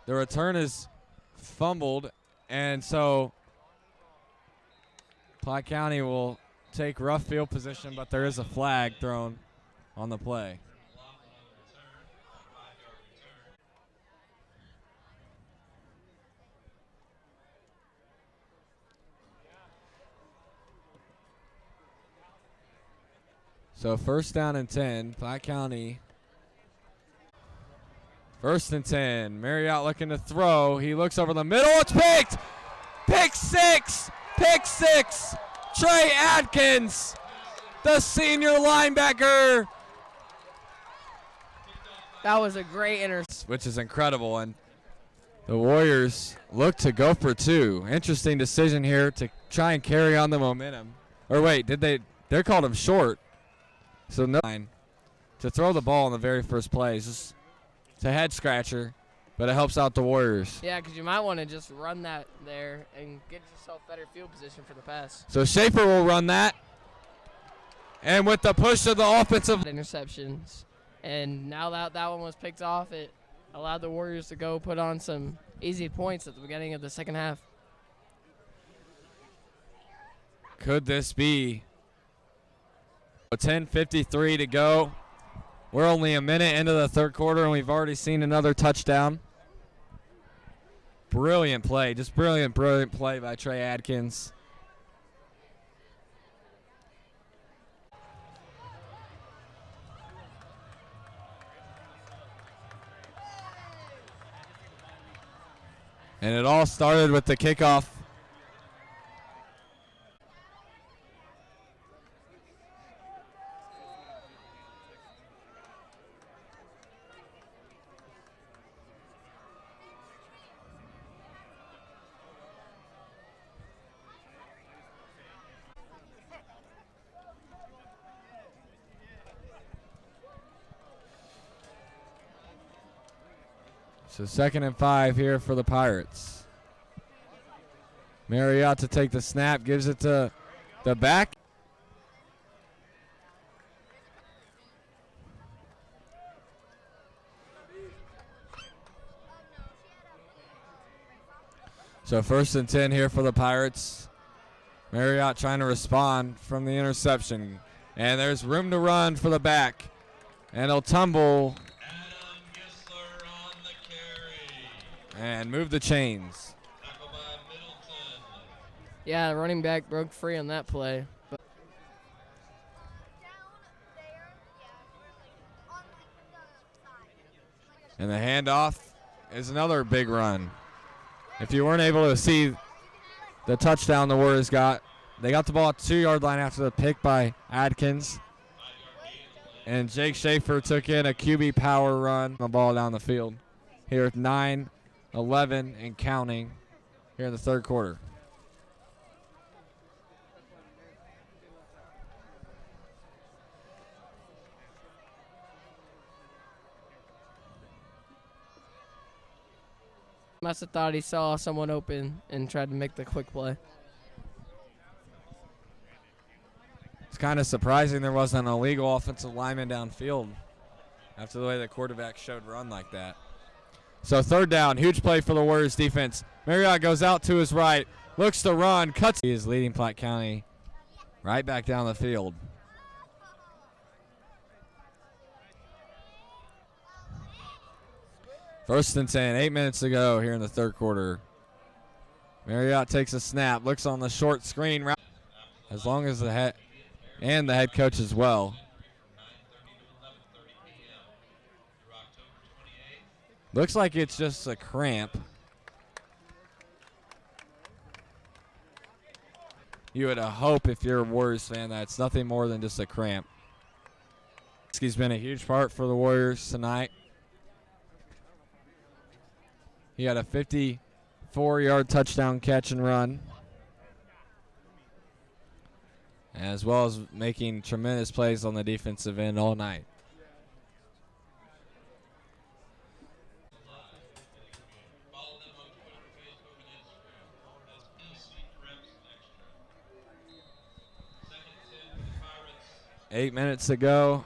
The return is fumbled, and so Platte County will take rough field position, but there is a flag thrown on the play. So 1st down and 10, Platte County. 1st and 10, Marriott looking to throw. He looks over the middle, it's picked! Pick six! Pick six! Trey Adkins, the senior linebacker. That was a great interception. Which is incredible, and the Warriors look to go for 2. Interesting decision here to try and carry on the momentum. Or wait, they called him short. So no, to throw the ball in the very first play is just it's a head scratcher, but it helps out the Warriors. Yeah, because you might want to just run that there and get yourself better field position for the pass. So Schaefer will run that, and with the push of the offensive Interceptions, and now that one was picked off, it allowed the Warriors to go put on some easy points at the beginning of the second half. Could this be 10:53 to go? We're only a minute into the third quarter, and we've already seen another touchdown. Brilliant play. Just brilliant play by Trey Adkins. And it all started with the kickoff. So 2nd and 5 here for the Pirates. Marriott to take the snap, gives it to the back. So 1st and 10 here for the Pirates. Marriott trying to respond from the interception. And there's room to run for the back. And he'll tumble and move the chains. Yeah, the running back broke free on that play. But and the handoff is another big run. If you weren't able to see the touchdown the Warriors got, they got the ball at the 2-yard line after the pick by Adkins. And Jake Schaefer took in a QB power run, the ball down the field. Here at 9-11 and counting here in the third quarter. must have thought he saw someone open and tried to make the quick play. It's kind of surprising there wasn't an illegal offensive lineman downfield after the way the quarterback showed run like that. So 3rd down, huge play for the Warriors defense. Marriott goes out to his right, looks to run, cuts. He is leading Platte County right back down the field. First and 10, 8 minutes to go here in the third quarter. Marriott takes a snap, looks on the short screen route. As long as the head and the head coach as well. Looks like it's just a cramp. You would hope if you're a Warriors fan that it's nothing more than just a cramp. He's been a huge part for the Warriors tonight. He had a 54-yard touchdown catch and run, as well as making tremendous plays on the defensive end all night. Eight minutes to go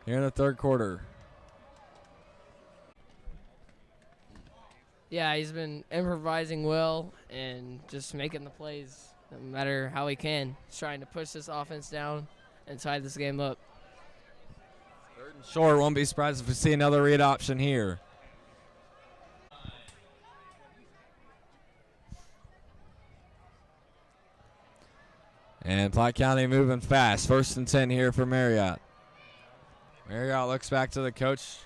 here in the third quarter. Yeah, he's been improvising well and just making the plays no matter how he can. He's trying to push this offense down and tie this game up. Third and short. Won't be surprised if we see another read option here. And Platte County moving fast. 1st and 10 here for Marriott. Marriott looks back to the coach.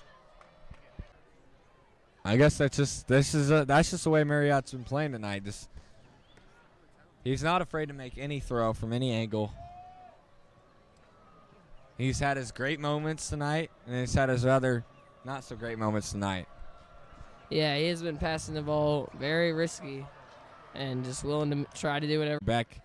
I guess that's just the way Marriott's been playing tonight. He's not afraid to make any throw from any angle. He's had his great moments tonight, and he's had his rather not so great moments tonight. Yeah, he has been passing the ball very risky and just willing to try to do whatever. Back.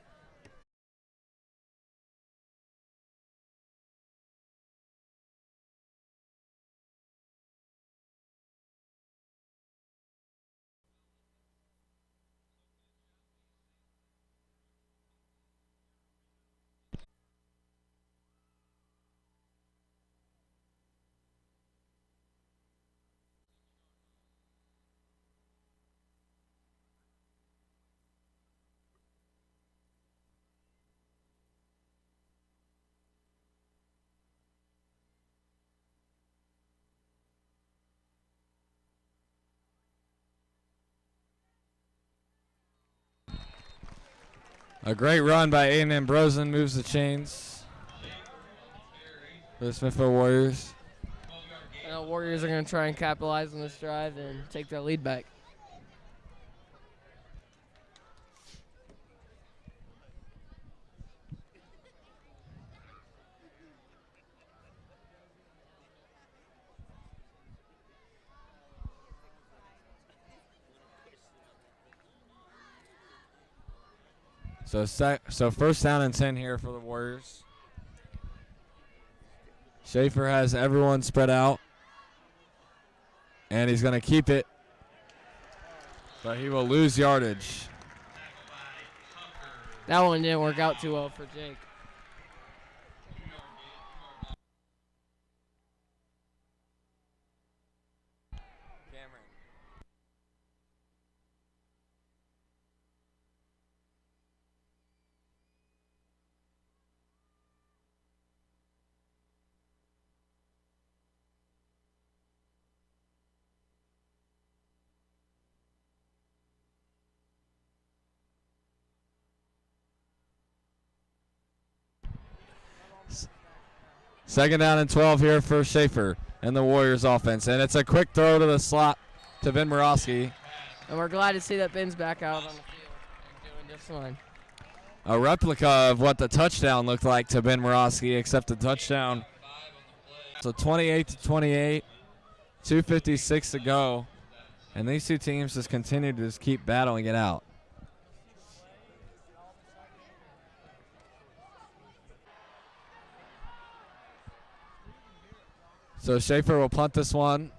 A great run by A&M Brosen moves the chains for the Smithville Warriors. The Warriors are going to try and capitalize on this drive and take their lead back. So 1st down and 10 here for the Warriors. Schaefer has everyone spread out, and he's going to keep it, but he will lose yardage. That one didn't work out too well for Jake. Second down and 12 here for Schaefer and the Warriors offense. And it's a quick throw to the slot to Ben Morosky. And we're glad to see that Ben's back out on the field and doing just fine. A replica of what the touchdown looked like to Ben Morosky, except the touchdown. So 28-28, 2:56 to go. And these two teams just continue to just keep battling it out. So Schaefer will punt this one.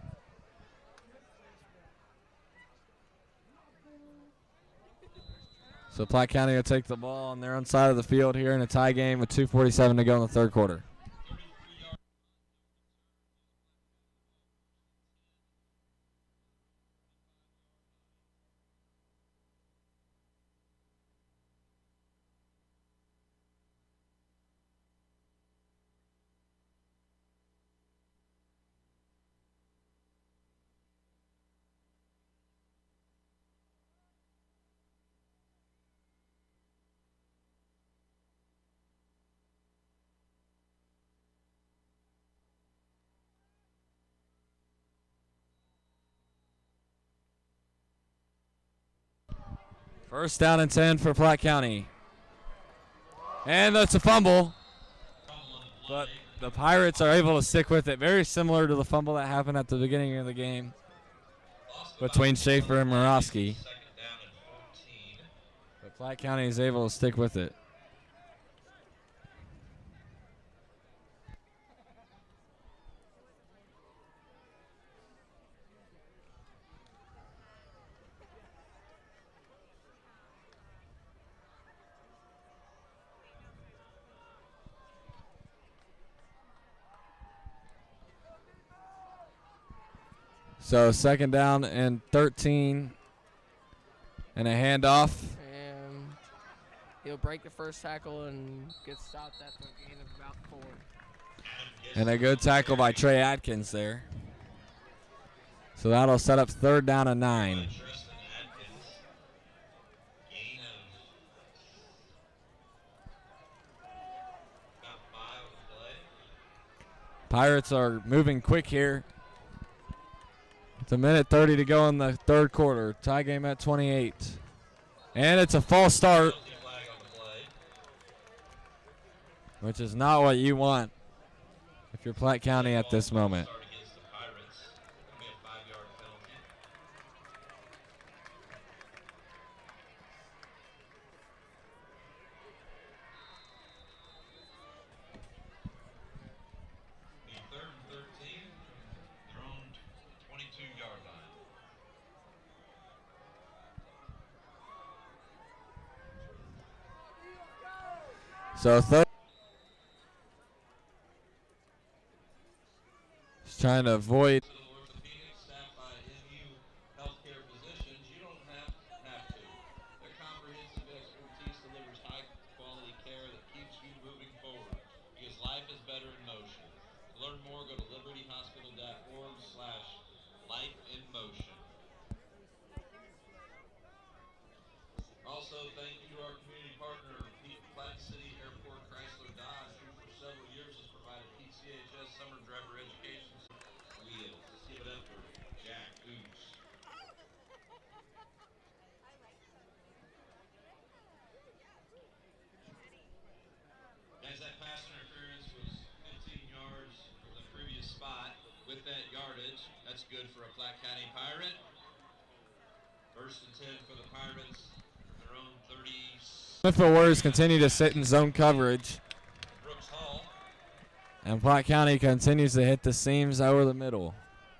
So Platte County will take the ball on their own side of the field here in a tie game with 2:47 to go in the third quarter. First down and 10 for Platte County. And that's a fumble. But the Pirates are able to stick with it. Very similar to the fumble that happened at the beginning of the game between Schaefer and Morosky. But Platte County is able to stick with it. So 2nd down and 13 and a handoff. And he'll break the first tackle and get stopped at the gain of about 4. And a good tackle by Trey Atkins there. So that'll set up 3rd down and 9. Pirates are moving quick here. It's 1:30 to go in the 3rd quarter. Tie game at 28. And it's a false start, which is not what you want if you're Platte County at this moment. So he's trying to avoid. Also, thank you to our community partner, Platte City Airport Chrysler Dodge, who for several years has provided PCHS summer driver education wheels. Let's give it up for Jack Goose. Guys, that pass interference was 15 yards from the previous spot. With that yardage, that's good for a Platte County Pirate. 1st and 10 for the Pirates. Smithville Warriors continue to sit in zone coverage. And Platte County continues to hit the seams over the middle.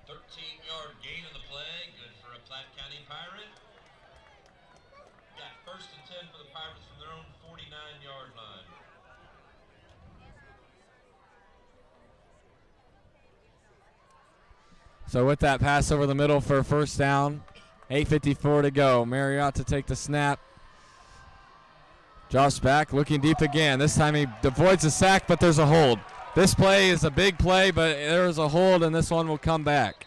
13-yard gain in the play. Good for a Platte County Pirate. Got 1st and 10 for the Pirates from their own 49-yard line. So with that pass over the middle for a 1st down. 8:54 to go. Marriott to take the snap. Josh back, looking deep again. This time he avoids a sack, but there's a hold. This play is a big play, but there's a hold, and this one will come back.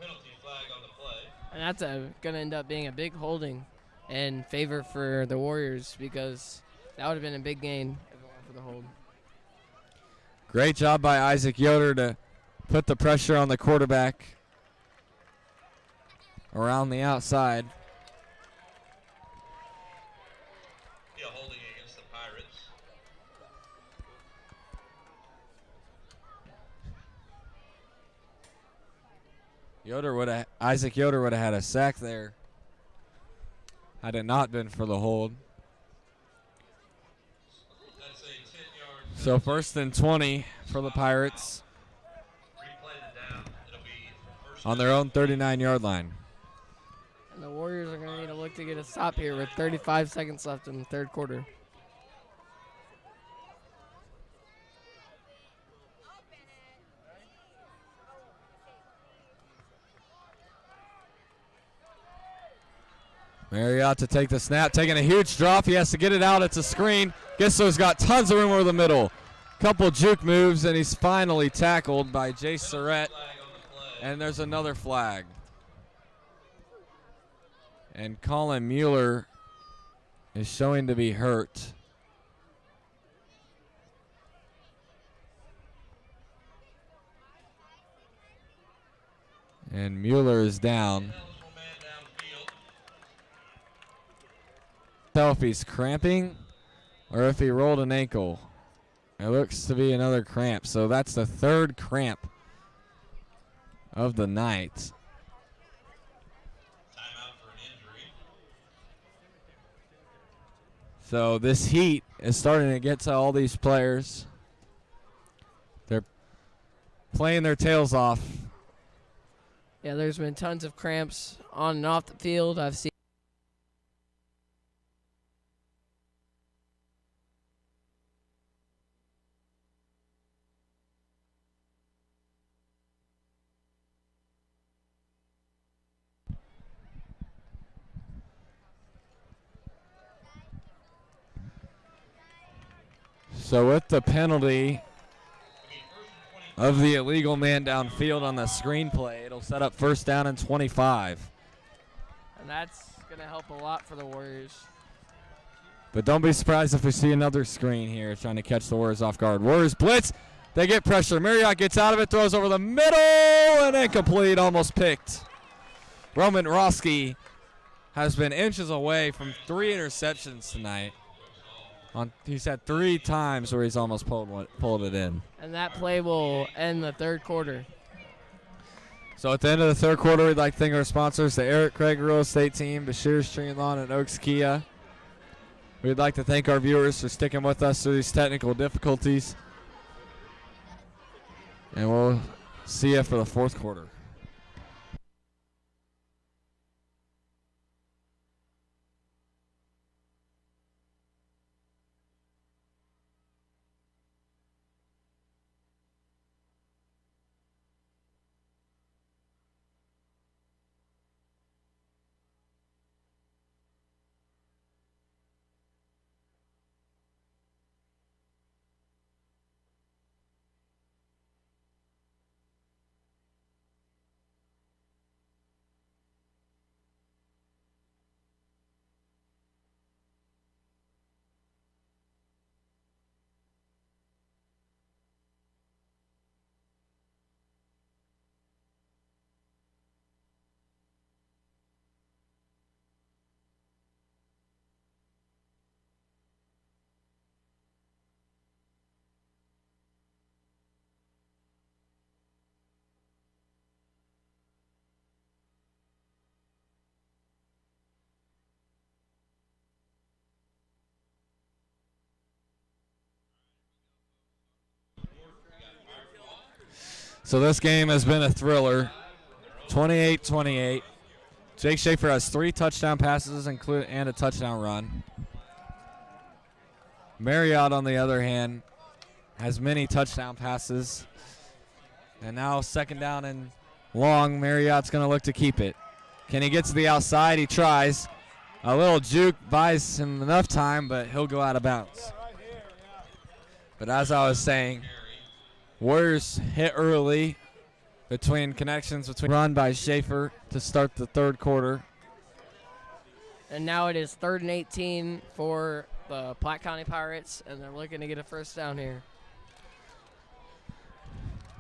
Penalty flag on the play. And that's going to end up being a big holding in favor for the Warriors because that would have been a big gain if it weren't for the hold. Great job by Isaac Yoder to put the pressure on the quarterback around the outside. Be a holding against the Pirates. Isaac Yoder would have had a sack there had it not been for the hold. That's a 10-yard. So 1st and 20 for the Pirates Replay the down. It'll be first on their own 39-yard line. And the Warriors are going to need to look to get a stop here with 35 seconds left in the 3rd quarter. Marriott to take the snap, taking a huge drop. He has to get it out. It's a screen. Gisso's got tons of room over the middle. Couple juke moves, and he's finally tackled by Jay Surratt. And there's another flag. And Colin Mueller is showing to be hurt. And Mueller is down. Tell if he's cramping or if he rolled an ankle. It looks to be another cramp. So that's the 3rd cramp of the night. Timeout for an injury. So this heat is starting to get to all these players. They're playing their tails off. Yeah, there's been tons of cramps on and off the field. I've seen So with the penalty of the illegal man downfield on the screenplay, it'll set up first down and 25. And that's going to help a lot for the Warriors. But don't be surprised if we see another screen here trying to catch the Warriors off guard. Warriors blitz. They get pressure. Marriott gets out of it, throws over the middle, and incomplete, almost picked. Roman Roski has been inches away from 3 interceptions tonight. He's had 3 times where he's almost pulled it in. And that play will end the third quarter. So at the end of the third quarter, we'd like to thank our sponsors, the Eric Craig Real Estate Team, Bashir's Tree and Lawn, and Oaks Kia. We'd like to thank our viewers for sticking with us through these technical difficulties. And we'll see you for the fourth quarter. So this game has been a thriller, 28-28. Jake Schaefer has 3 touchdown passes and a touchdown run. Marriott, on the other hand, has many touchdown passes. And now second down and long, Marriott's going to look to keep it. Can he get to the outside? He tries. A little juke buys him enough time, but he'll go out of bounds. But as I was saying, Warriors hit early between run by Schaefer to start the third quarter. And now it is 3rd and 18 for the Platte County Pirates, and they're looking to get a first down here.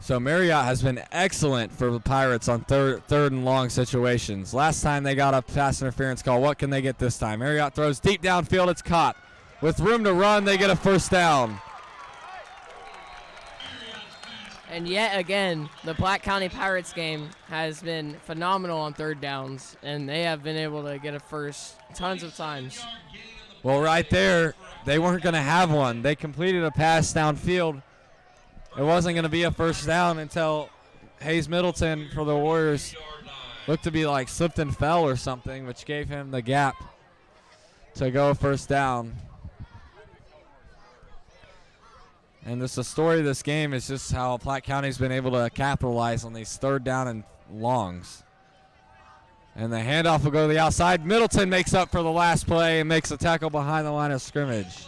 So Marriott has been excellent for the Pirates on third and long situations. Last time they got a pass interference call. What can they get this time? Marriott throws deep downfield. It's caught. With room to run, they get a first down. And yet again, the Platte County Pirates game has been phenomenal on third downs, and they have been able to get a first tons of times. Well, right there, they weren't going to have one. They completed a pass downfield. It wasn't going to be a first down until Hayes Middleton for the Warriors looked to be like slipped and fell or something, which gave him the gap to go first down. And the story of this game is just how Platte County's been able to capitalize on these third down and longs. And the handoff will go to the outside. Middleton makes up for the last play and makes a tackle behind the line of scrimmage.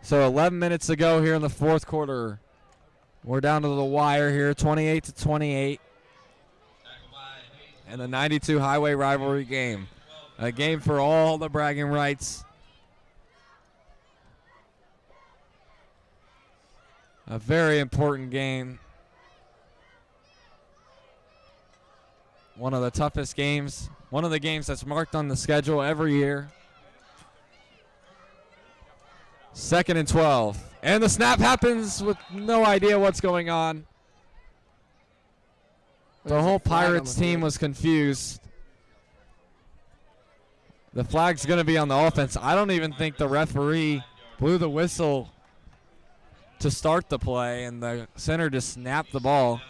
So 11 minutes to go here in the fourth quarter. We're down to the wire here, 28-28. And the 92 Highway Rivalry game. A game for all the bragging rights. A very important game. One of the toughest games. One of the games that's marked on the schedule every year. 2nd and 12. And the snap happens with no idea what's going on. The whole Pirates team was confused. The flag's going to be on the offense. I don't even think the referee blew the whistle to start the play, and the center just snapped the ball.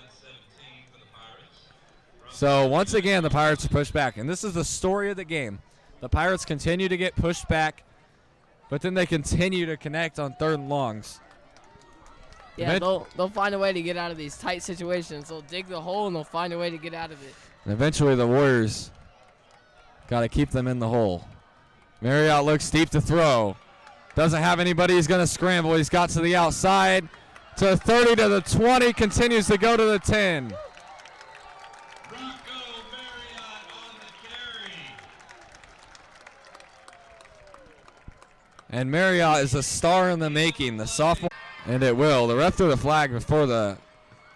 So once again, the Pirates are pushed back, and this is the story of the game. The Pirates continue to get pushed back, but then they continue to connect on third and longs. Yeah, they'll find a way to get out of these tight situations. They'll dig the hole, and they'll find a way to get out of it. And eventually the Warriors got to keep them in the hole. Marriott looks deep to throw. Doesn't have anybody. He's going to scramble. He's got to the outside. To the 30, to the 20. Continues to go to the 10. And Marriott is a star in the making, the sophomore. And it will. The ref threw the flag before the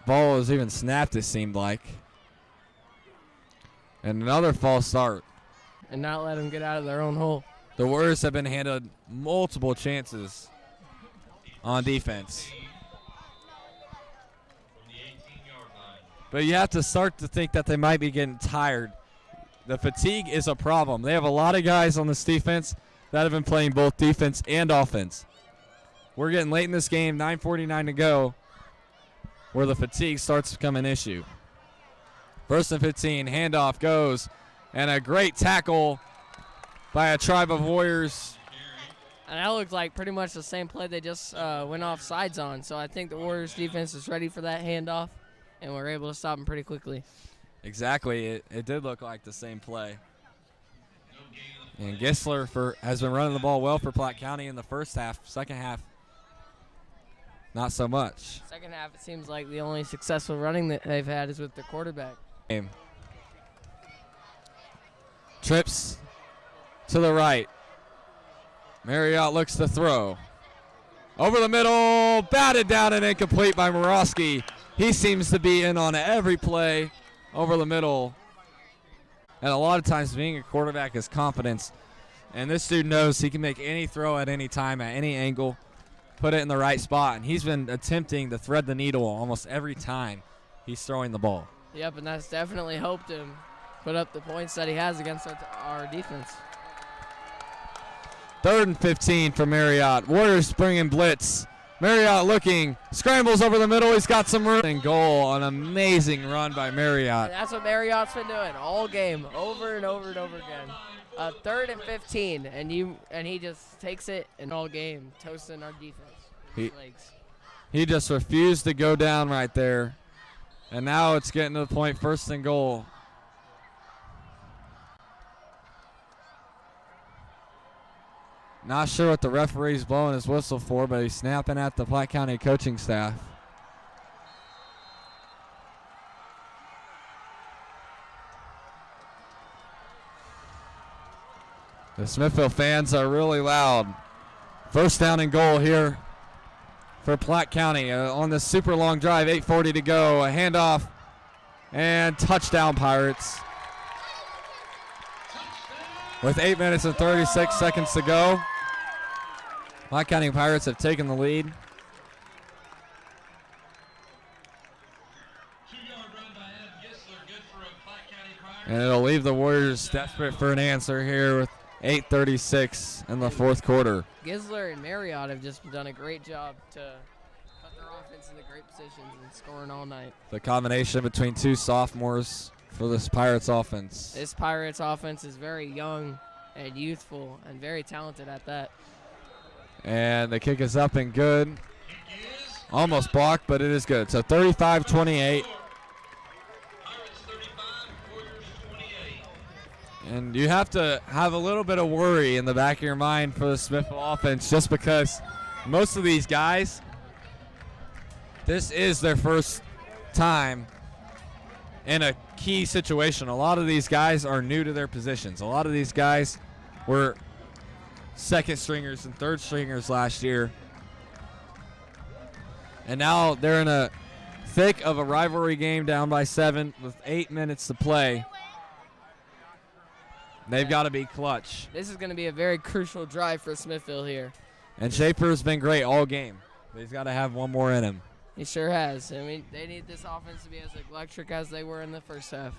ball was even snapped, it seemed like. And another false start. And not let them get out of their own hole. The Warriors have been handed multiple chances on defense. But you have to start to think that they might be getting tired. The fatigue is a problem. They have a lot of guys on this defense that have been playing both defense and offense. We're getting late in this game, 9:49 to go, where the fatigue starts to become an issue. 1st and 15, handoff goes, and a great tackle by a tribe of Warriors. And that looked like pretty much the same play they just went off sides on. So I think the Warriors defense is ready for that handoff, and we're able to stop them pretty quickly. Exactly. It did look like the same play. And Gisler has been running the ball well for Platte County in the first half. Second half, not so much. Second half, it seems like the only successful running that they've had is with the quarterback. Trips to the right. Marriott looks to throw. Over the middle, batted down and incomplete by Morosky. He seems to be in on every play over the middle. And a lot of times being a quarterback is confidence. And this dude knows he can make any throw at any time, at any angle, put it in the right spot. And he's been attempting to thread the needle almost every time he's throwing the ball. Yep, and that's definitely helped him put up the points that he has against our defense. 3rd and 15 for Marriott. Warriors bringing blitz. Marriott looking, scrambles over the middle. He's got some room. And goal, an amazing run by Marriott. And that's what Marriott's been doing all game, over and over and over again. 3rd and 15, and he just takes it in all game, toasting our defense with his legs. He just refused to go down right there. And now it's getting to the point, 1st and goal. Not sure what the referee's blowing his whistle for, but he's snapping at the Platte County coaching staff. The Smithville fans are really loud. 1st down and goal here for Platte County on this super long drive, 8:40 to go. A handoff and touchdown Pirates. With 8 minutes and 36 seconds to go, Platte County Pirates have taken the lead. 2-yard run by Adam Gisler, good for a Platte County Pirates. And it'll leave the Warriors desperate for an answer here with 8:36 in the 4th quarter. Gisler and Marriott have just done a great job to put their offense into great positions and scoring all night. The combination between two sophomores for this Pirates offense. This Pirates offense is very young and youthful and very talented at that. And the kick is up and good. Almost blocked, but it is good. So 35-28. Pirates 35, Warriors 28. And you have to have a little bit of worry in the back of your mind for the Smithville offense just because most of these guys, this is their first time in a key situation. A lot of these guys are new to their positions. A lot of these guys were second stringers and third stringers last year. And now they're in a thick of a rivalry game down by 7 with 8 minutes to play. They've got to be clutch. This is going to be a very crucial drive for Smithville here. And Schaefer's been great all game. But he's got to have one more in him. He sure has. I mean, they need this offense to be as electric as they were in the first half.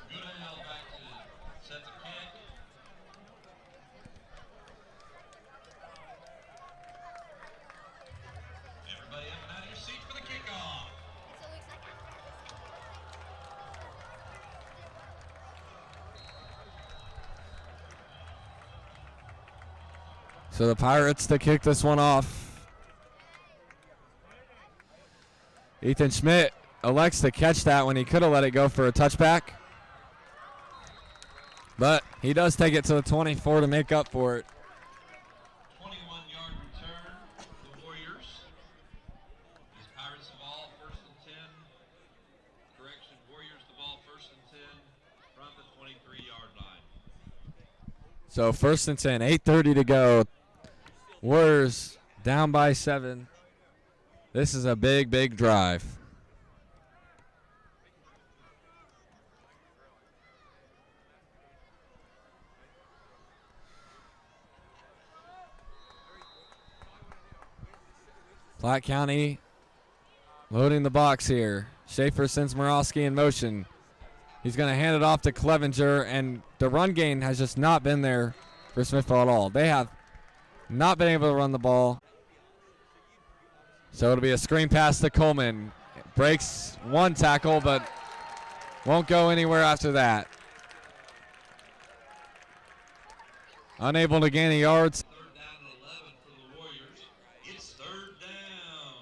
Goodell back to set the kick. Everybody up and out of your seat for the kickoff. So the Pirates to kick this one off. Ethan Schmidt elects to catch that when he could have let it go for a touchback. But he does take it to the 24 to make up for it. 21-yard return for the Warriors. As Pirates the ball, 1st and 10. Correction, Warriors the ball, 1st and 10 from the 23-yard line. So 1st and 10, 8:30 to go. Warriors down by 7. This is a big, big drive. Platte County loading the box here. Schaefer sends Morosky in motion. He's going to hand it off to Clevenger, and the run game has just not been there for Smithville at all. They have not been able to run the ball. So it'll be a screen pass to Coleman. Breaks one tackle, but won't go anywhere after that. Unable to gain any yards. 3rd down and 11 for the Warriors. It's 3rd down.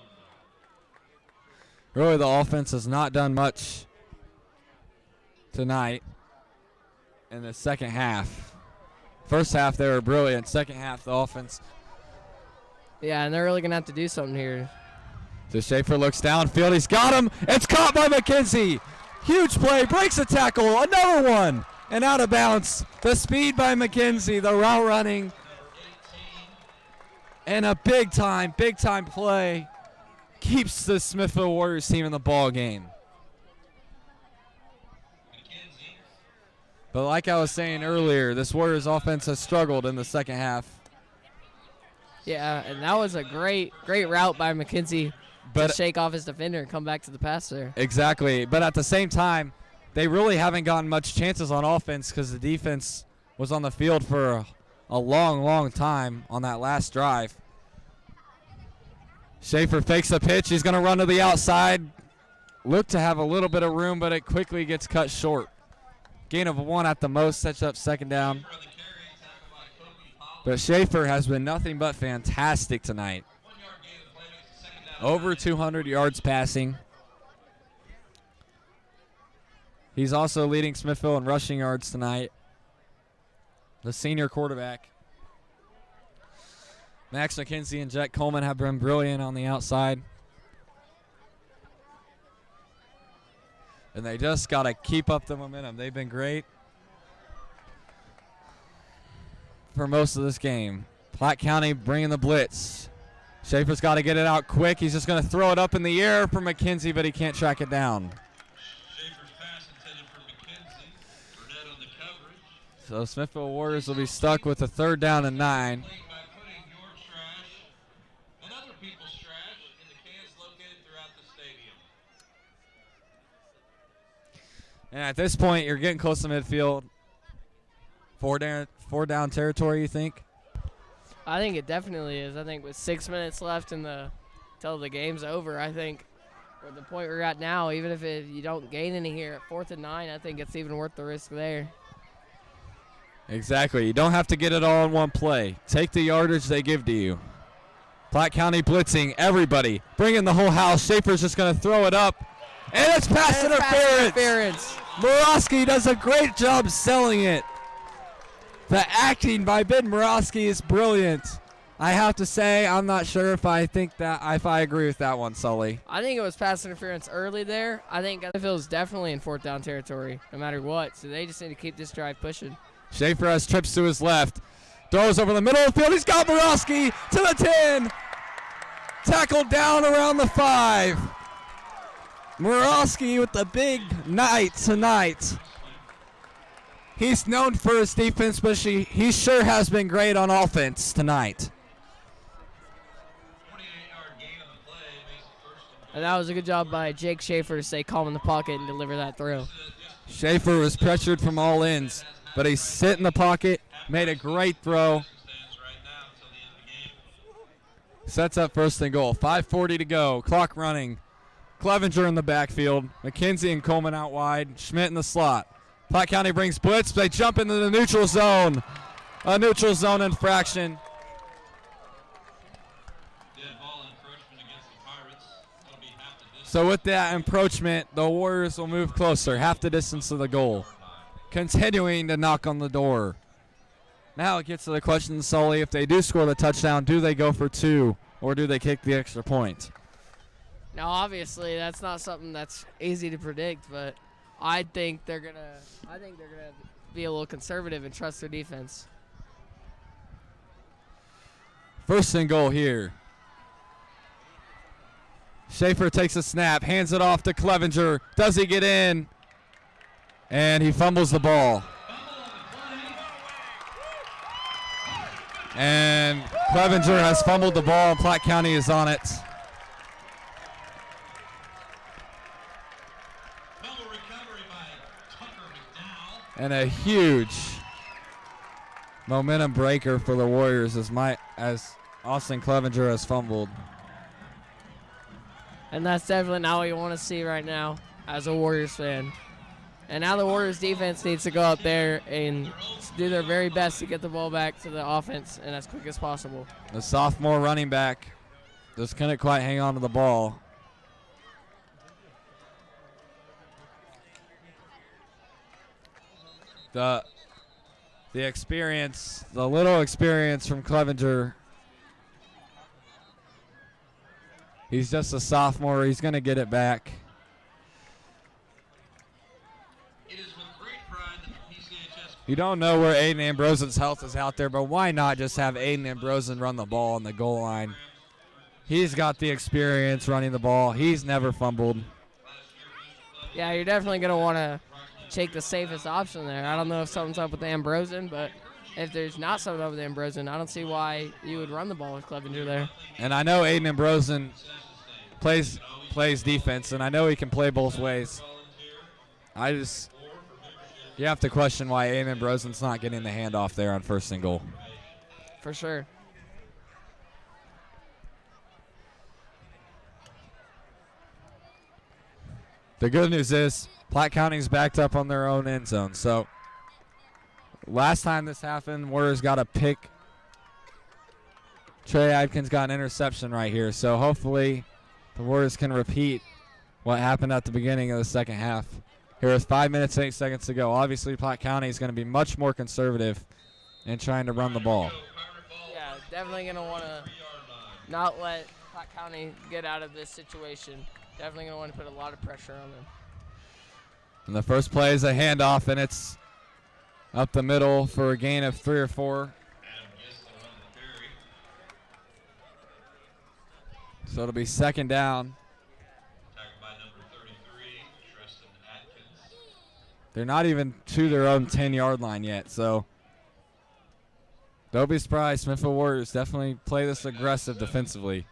Really, the offense has not done much tonight in the second half. First half, they were brilliant. Second half, the offense. Yeah, and they're really going to have to do something here. So Schaefer looks downfield. He's got him. It's caught by McKenzie. Huge play. Breaks a tackle. Another one. And out of bounds. The speed by McKenzie. The route running. And a big time play. Keeps the Smithville Warriors team in the ball game. But like I was saying earlier, this Warriors offense has struggled in the second half. Yeah, and that was a great route by McKenzie to But shake off his defender and come back to the pass there. exactly. But at the same time, they really haven't gotten much chances on offense because the defense was on the field for a long time on that last drive. Schaefer fakes the pitch. He's going to run to the outside. Looked to have a little bit of room, but it quickly gets cut short. Gain of 1 at the most, sets up 2nd down. But Schaefer has been nothing but fantastic tonight. Over 200 yards passing. He's also leading Smithville in rushing yards tonight. The senior quarterback. Max McKenzie and Jet Coleman have been brilliant on the outside. And they just got to keep up the momentum. They've been great for most of this game. Platte County bringing the blitz. Schaefer's got to get it out quick. He's just going to throw it up in the air for McKenzie, but he can't track it down. Schaefer's pass intended for McKenzie. Burnett on the coverage. So Smithville Warriors will be stuck with a 3rd down and 9. By putting your trash and other people's trash in the cans located throughout the stadium. And at this point, you're getting close to midfield. 4 down territory, you think? I think it definitely is. I think with 6 minutes left till the game's over, I think at the point we're at now, even if you don't gain any here at 4th and 9, I think it's even worth the risk there. Exactly. You don't have to get it all in one play. Take the yardage they give to you. Platte County blitzing everybody, bringing the whole house. Schaefer's just going to throw it up. And it's pass interference. Morosky does a great job selling it. The acting by Ben Morosky is brilliant. I have to say, I'm not sure if I agree with that one, Sully. I think it was pass interference early there. I think Smithville's definitely in 4th down territory, no matter what. So they just need to keep this drive pushing. Schaefer has trips to his left. Throws over the middle of the field. He's got Morosky to the 10. Tackled down around the 5. Morosky with the big night tonight. He's known for his defense, but he sure has been great on offense tonight. 28-yard gain on the play makes it 1st and And that was a good job by Jake Schaefer to stay calm in the pocket and deliver that throw. Schaefer was pressured from all ends, but he sit in the pocket, made a great throw. stands right now until the end of the game. Sets up 1st and goal. 5:40 to go. Clock running. Clevenger in the backfield. McKenzie and Coleman out wide. Schmidt in the slot. Platte County brings blitz. They jump into the neutral zone. A neutral zone infraction. Dead ball encroachment against the Pirates. That'll be half the So with that encroachment, the Warriors will move closer, half the distance of the goal, continuing to knock on the door. Now it gets to the question, Sully, if they do score the touchdown, do they go for 2 or do they kick the extra point? Now, obviously, that's not something that's easy to predict, but I think they're gonna be a little conservative and trust their defense. First and goal here. Schaefer takes a snap, hands it off to Clevenger. Does he get in? And he fumbles the ball. And Clevenger has fumbled the ball, and Platte County is on it. And a huge momentum breaker for the Warriors as Austin Clevenger has fumbled. And that's definitely not what you want to see right now as a Warriors fan. And now the Warriors defense needs to go up there and do their very best to get the ball back to the offense and as quick as possible. The sophomore running back just couldn't quite hang on to the ball. The experience, the little experience from Clevenger. He's just a sophomore. He's going to get it back. You don't know where Aiden Ambrosen's health is out there, but why not just have Aiden Ambrosen run the ball on the goal line? He's got the experience running the ball. He's never fumbled. Yeah, you're definitely going to want to take the safest option there. I don't know if something's up with Ambrosen, but if there's not something up with Ambrosen, I don't see why you would run the ball with Clevenger there. And I know Aiden Ambrosen plays defense, and I know he can play both ways. You have to question why Aiden Ambrosen's not getting the handoff there on first and goal. For sure. The good news is Platte County's backed up on their own end zone. So last time this happened, Warriors got a pick. Trey Adkins got an interception right here. So hopefully the Warriors can repeat what happened at the beginning of the second half. Here is 5 minutes, 8 seconds to go. Obviously, Platte County is going to be much more conservative in trying to run the ball. Yeah, definitely going to want to not let Platte County get out of this situation. Definitely going to want to put a lot of pressure on them. And the first play is a handoff, and it's up the middle for a gain of 3 or 4. So it'll be second down. They're not even to their own 10-yard line yet, so don't be surprised. Smithville Warriors definitely play this aggressive defensively.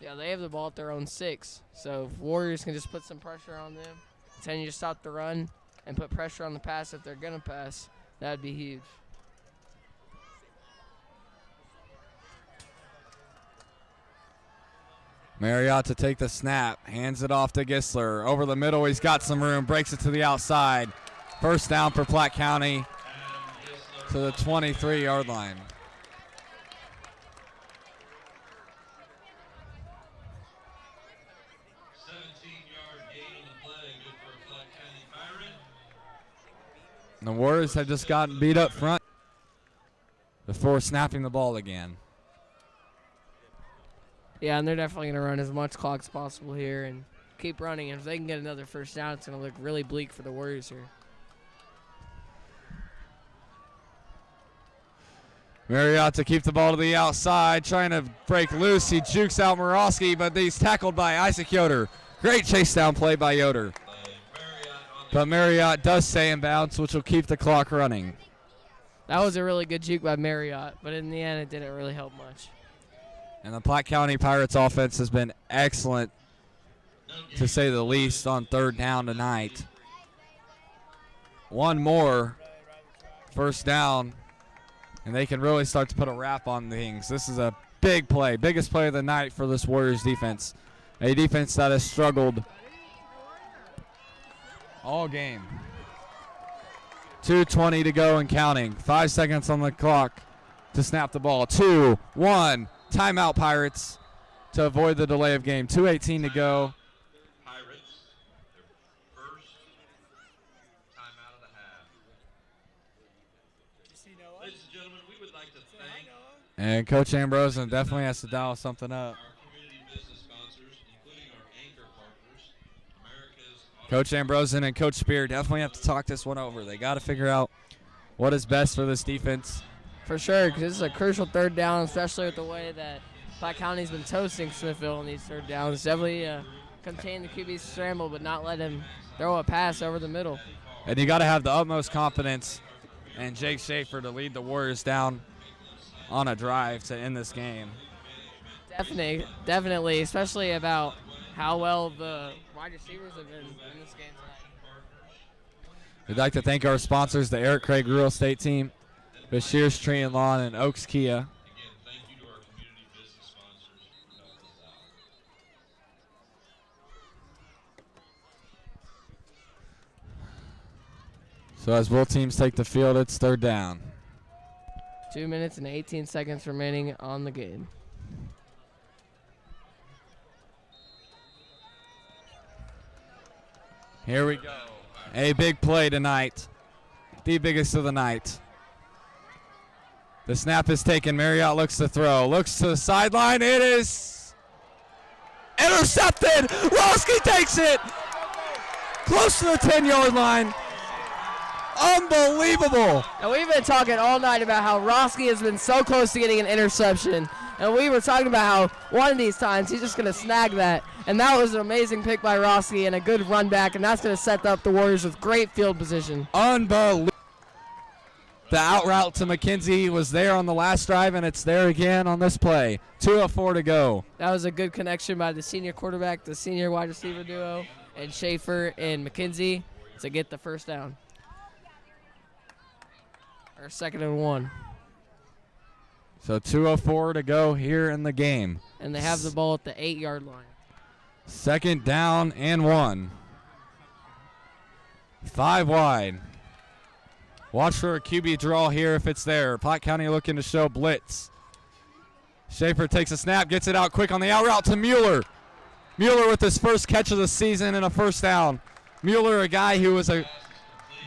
Yeah, they have the ball at their own 6, so if Warriors can just put some pressure on them, continue to stop the run, and put pressure on the pass if they're going to pass, that would be huge. Marriott to take the snap, hands it off to Gisler. Over the middle, he's got some room, breaks it to the outside. First down for Platte County to the 23-yard line. The Warriors have just gotten beat up front before snapping the ball again. Yeah, and they're definitely going to run as much clock as possible here and keep running. And if they can get another first down, it's going to look really bleak for the Warriors here. Marriott to keep the ball to the outside, trying to break loose. He jukes out Morosky, but he's tackled by Isaac Yoder. Great chase down play by Yoder. But Marriott does stay in bounds, which will keep the clock running. That was a really good juke by Marriott, but in the end, it didn't really help much. And the Platte County Pirates offense has been excellent, to say the least, on third down tonight. One more first down, and they can really start to put a wrap on things. This is a big play, biggest play of the night for this Warriors defense. A defense that has struggled all game. 2:20 to go and counting. 5 seconds on the clock to snap the ball. 2, 1, timeout Pirates. to avoid the delay of game. 2:18 to go. Pirates, their first timeout of the half. Ladies and gentlemen, we would like to thank And Coach Ambrosen definitely has to dial something up. our community business sponsors, including our anchor partners, America's Coach Ambrosen and Coach Spear definitely have to talk this one over. They got to figure out what is best for this defense. For sure, because this is a crucial third down, especially with the way that Platte County's been toasting Smithville on these third downs. Definitely contain the QB's scramble, but not let him throw a pass over the middle. And you got to have the utmost confidence in Jake Schaefer to lead the Warriors down on a drive to end this game. Definitely, especially about how well the wide receivers have been in this game tonight. We'd like to thank our sponsors, the Eric Craig Real Estate Team, Bashir's Tree and Lawn, and Oaks Kia. Again, thank you to our community business sponsors for helping us out. So as both teams take the field, it's third down. 2 minutes and 18 seconds remaining on the game. Here we go. A big play tonight. The biggest of the night. The snap is taken. Marriott looks to throw. Looks to the sideline. It is intercepted. Roski takes it. Close to the 10-yard line. Unbelievable. And we've been talking all night about how Roski has been so close to getting an interception. And we were talking about how one of these times he's just going to snag that. And that was an amazing pick by Roski and a good run back. And that's going to set up the Warriors with great field position. Unbelievable. The out route to McKenzie was there on the last drive, and it's there again on this play. 2:04 to go. That was a good connection by the senior quarterback, the senior wide receiver duo, and Schaefer and McKenzie to get the first down. Or 2nd and 1. So 2:04 to go here in the game. And they have the ball at the 8-yard line. 2nd down and 1. 5 wide. Watch for a QB draw here if it's there. Platte County looking to show blitz. Schaefer takes a snap, gets it out quick on the out route to Mueller. Mueller with his first catch of the season and a first down. Mueller, a guy who was a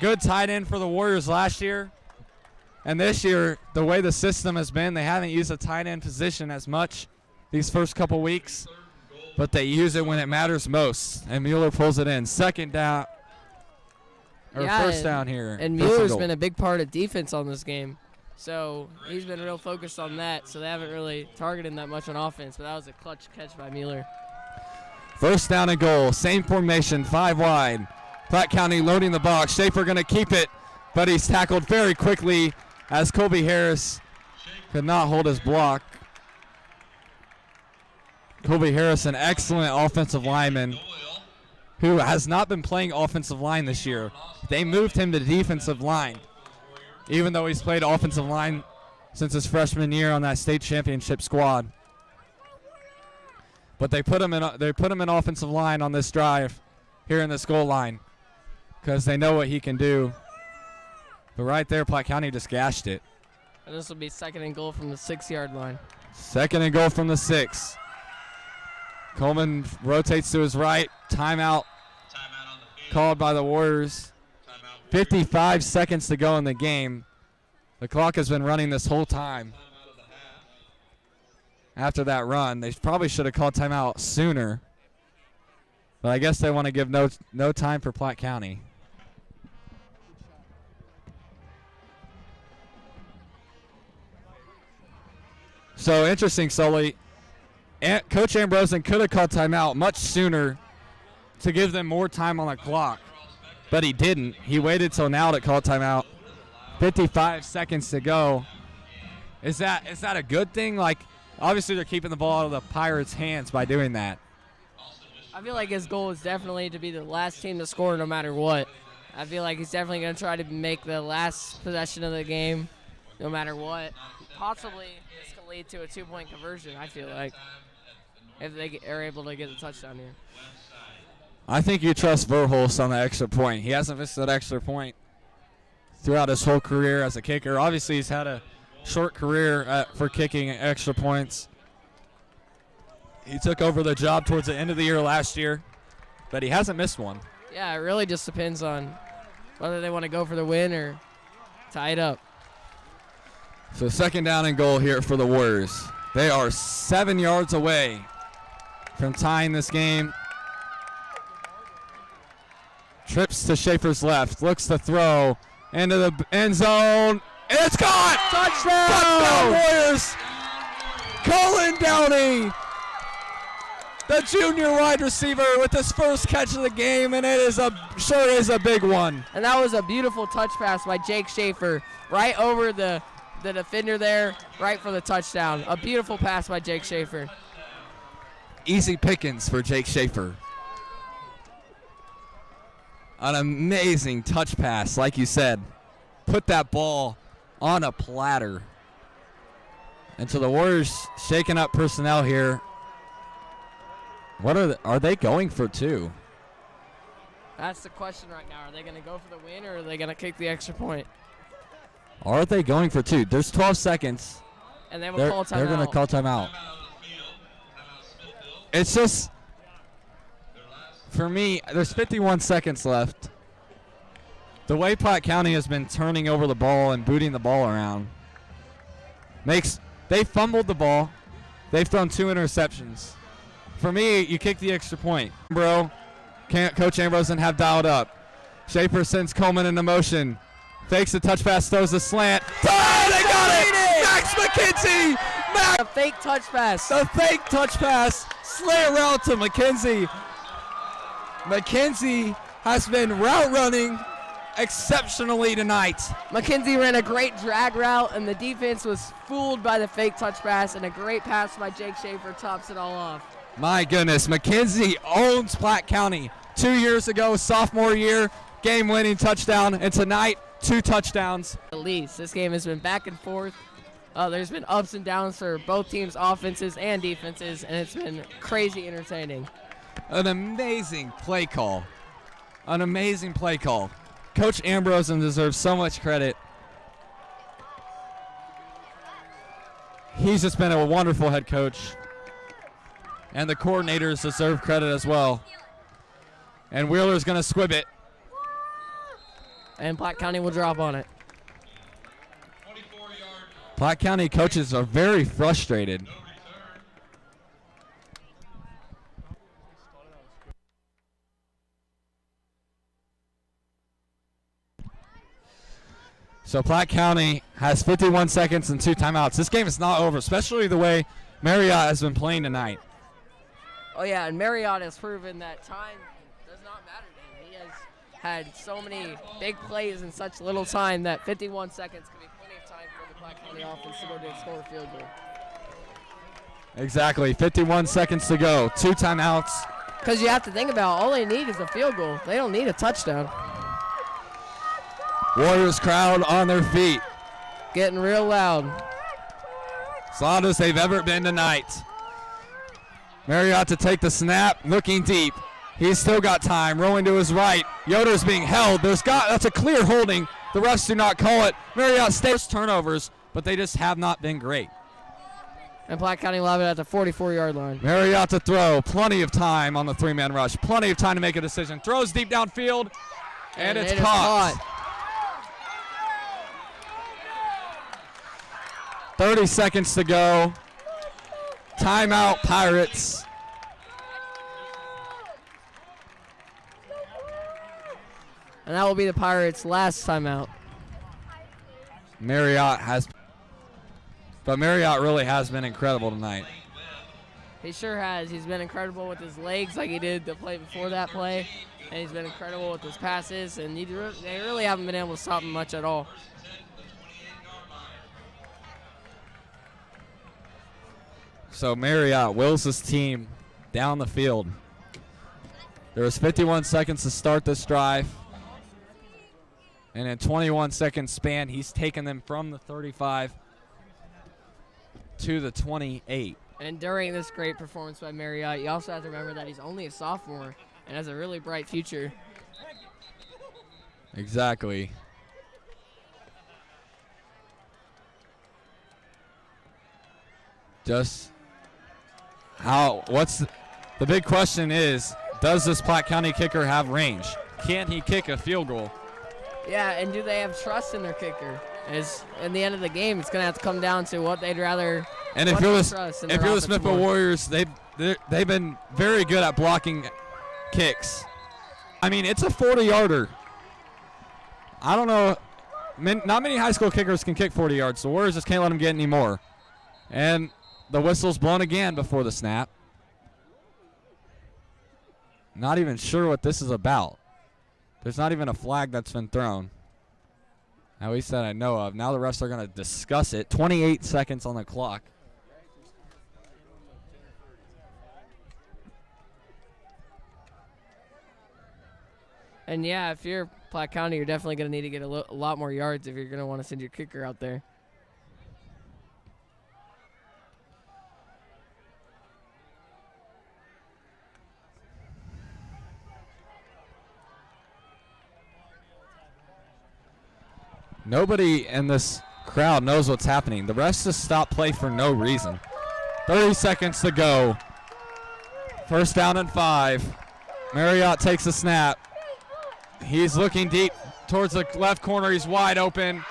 good tight end for the Warriors last year. And this year, the way the system has been, they haven't used a tight end position as much these first couple weeks, but they use it when it matters most. And Mueller pulls it in. 2nd down. First down here. And Mueller's been a big part of defense on this game. So he's been real focused on that. So they haven't really targeted him that much on offense. But that was a clutch catch by Mueller. 1st down and goal. Same formation, 5 wide. Platte County loading the box. Schaefer going to keep it, but he's tackled very quickly as Colby Harris could not hold his block. Colby Harris, an excellent offensive lineman who has not been playing offensive line this year. They moved him to defensive line, even though he's played offensive line since his freshman year on that state championship squad. But they put him in offensive line on this drive here in this goal line because they know what he can do. But right there, Platte County just gashed it. And this will be 2nd and goal from the 6-yard line. 2nd and goal from the 6. Coleman rotates to his right. Timeout called by the Warriors. 55 seconds to go in the game. The clock has been running this whole time. After that run, they probably should have called timeout sooner. But I guess they want to give no time for Platte County. So interesting, Sully. Coach Ambrosen could have called timeout much sooner to give them more time on the clock, but he didn't. He waited till now to call timeout. 55 seconds to go. Is that a good thing? Like, obviously they're keeping the ball out of the Pirates' hands by doing that. I feel like his goal is definitely to be the last team to score no matter what. I feel like he's definitely going to try to make the last possession of the game no matter what. Possibly this could lead to a 2-point conversion, I feel like, if they are able to get a touchdown here. I think you trust Verhulst on the extra point. He hasn't missed that extra point throughout his whole career as a kicker. Obviously, he's had a short career for kicking extra points. He took over the job towards the end of the year last year, but he hasn't missed one. Yeah, it really just depends on whether they want to go for the win or tie it up. So 2nd down and goal here for the Warriors. They are 7 yards away from tying this game. Trips to Schaefer's left, looks to throw into the end zone. It's caught! Touchdown! Touchdown Warriors! Colin Downey, the junior wide receiver, with his first catch of the game, and it is sure is a big one. And that was a beautiful touch pass by Jake Schaefer, right over the defender there, right for the touchdown. A beautiful pass by Jake Schaefer. Easy pickings for Jake Schaefer. An amazing touch pass, like you said. Put that ball on a platter. And so the Warriors shaking up personnel here. What are they going for 2? That's the question right now. Are they going to go for the win, or are they going to kick the extra point? Are they going for 2? There's 12 seconds. And they will call timeout. They're going to call timeout. It's just, for me, there's 51 seconds left. The way Platte County has been turning over the ball and booting the ball around they fumbled the ball. They've thrown 2 interceptions. For me, you kick the extra point. Coach Ambrose didn't have dialed up. Schaefer sends Coleman into motion. Fakes the touch pass, throws the slant. Oh, they got it! Max McKenzie! A fake touch pass. The fake touch pass. Slant route to McKenzie. McKenzie has been route running exceptionally tonight. McKenzie ran a great drag route, and the defense was fooled by the fake touch pass, and a great pass by Jake Schaefer tops it all off. My goodness, McKenzie owns Platte County. 2 years ago, sophomore year, game-winning touchdown, and tonight, 2 touchdowns. At least this game has been back and forth. There's been ups and downs for both teams' offenses and defenses, and it's been crazy entertaining. An amazing play call. An amazing play call. Coach Ambrose deserves so much credit. He's just been a wonderful head coach. And the coordinators deserve credit as well. And Wheeler's going to squib it. And Platte County will drop on it. Platte County coaches are very frustrated. So Platte County has 51 seconds and 2 timeouts. This game is not over, especially the way Marriott has been playing tonight. Oh, yeah, and Marriott has proven that time does not matter to him. He has had so many big plays in such little time that 51 seconds could be plenty of time for the Platte County offense to go to score a field goal. Exactly, 51 seconds to go, 2 timeouts. Because you have to think about all they need is a field goal. They don't need a touchdown. Warriors crowd on their feet. Getting real loud. As loud as they've ever been tonight. Marriott to take the snap, looking deep. He's still got time, rolling to his right. Yoder's being held. That's a clear holding. The refs do not call it. Marriott stays turnovers, but they just have not been great. And Platte County will have it at the 44-yard line. Marriott to throw. Plenty of time on the 3-man rush. Plenty of time to make a decision. Throws deep downfield, and it's caught. 30 seconds to go. Timeout, Pirates. And that will be the Pirates' last timeout. Marriott really has been incredible tonight. He sure has. He's been incredible with his legs like he did the play before that play. And he's been incredible with his passes. And they really haven't been able to stop him much at all. So Marriott wills his team down the field. There was 51 seconds to start this drive. And in 21 seconds span, he's taken them from the 35 to the 28. And during this great performance by Marriott, you also have to remember that he's only a sophomore and has a really bright future. Exactly. Just What's the big question is, does this Platte County kicker have range? Can he kick a field goal? Yeah, and do they have trust in their kicker? As in the end of the game, it's gonna have to come down to what they'd rather. And if you're the Smithville Warriors, they've been very good at blocking kicks. I mean, it's a 40-yarder. I don't know. Not many high school kickers can kick 40 yards. The Warriors just can't let them get any more. And the whistle's blown again before the snap. Not even sure what this is about. There's not even a flag that's been thrown. At least that I know of. Now the refs are going to discuss it. 28 seconds on the clock. And yeah, if you're Platte County, you're definitely going to need to get a lot more yards if you're going to want to send your kicker out there. Nobody in this crowd knows what's happening. The refs just stop play for no reason. 30 seconds to go. First down and 5. Marriott takes a snap. He's looking deep towards the left corner. He's wide open.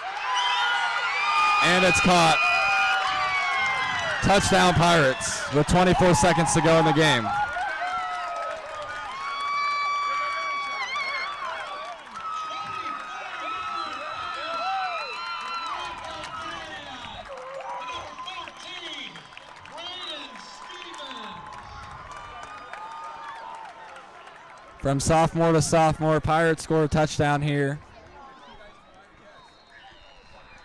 And it's caught. Touchdown Pirates with 24 seconds to go in the game. From sophomore to sophomore, Pirates score a touchdown here.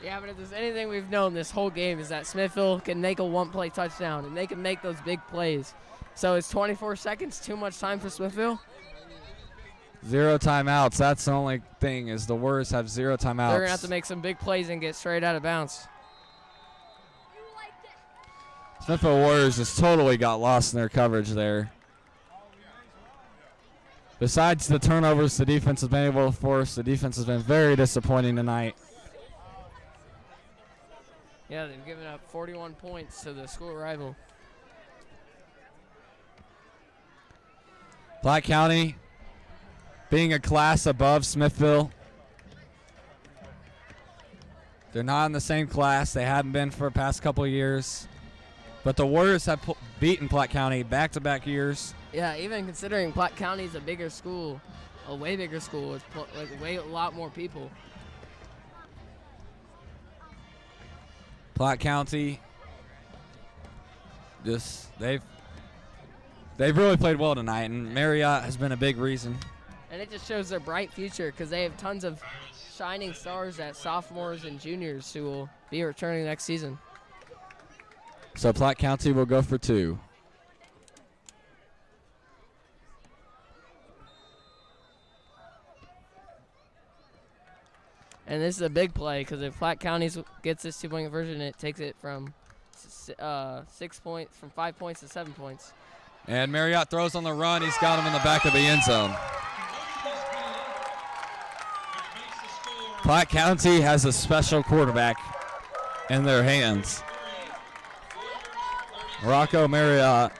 Yeah, but if there's anything we've known this whole game is that Smithville can make a one-play touchdown, and they can make those big plays. So is 24 seconds too much time for Smithville? 0 timeouts. That's the only thing is the Warriors have 0 timeouts. They're going to have to make some big plays and get straight out of bounds. Smithville Warriors just totally got lost in their coverage there. Besides the turnovers the defense has been able to force, the defense has been very disappointing tonight. Yeah, they've given up 41 points to the school rival. Platte County being a class above Smithville. They're not in the same class. They haven't been for the past couple of years. But the Warriors have beaten Platte County back-to-back years. Yeah, even considering Platte County is a bigger school, a way bigger school, with a lot more people. Platte County, they've really played well tonight, and Marriott has been a big reason. And it just shows their bright future because they have tons of shining stars at sophomores and juniors who will be returning next season. So Platte County will go for 2. And this is a big play because if Platte County gets this 2-point conversion, it takes it from 5 points to 7 points. And Marriott throws on the run. He's got him in the back of the end zone. Platte County has a special quarterback in their hands. Rocco Marriott.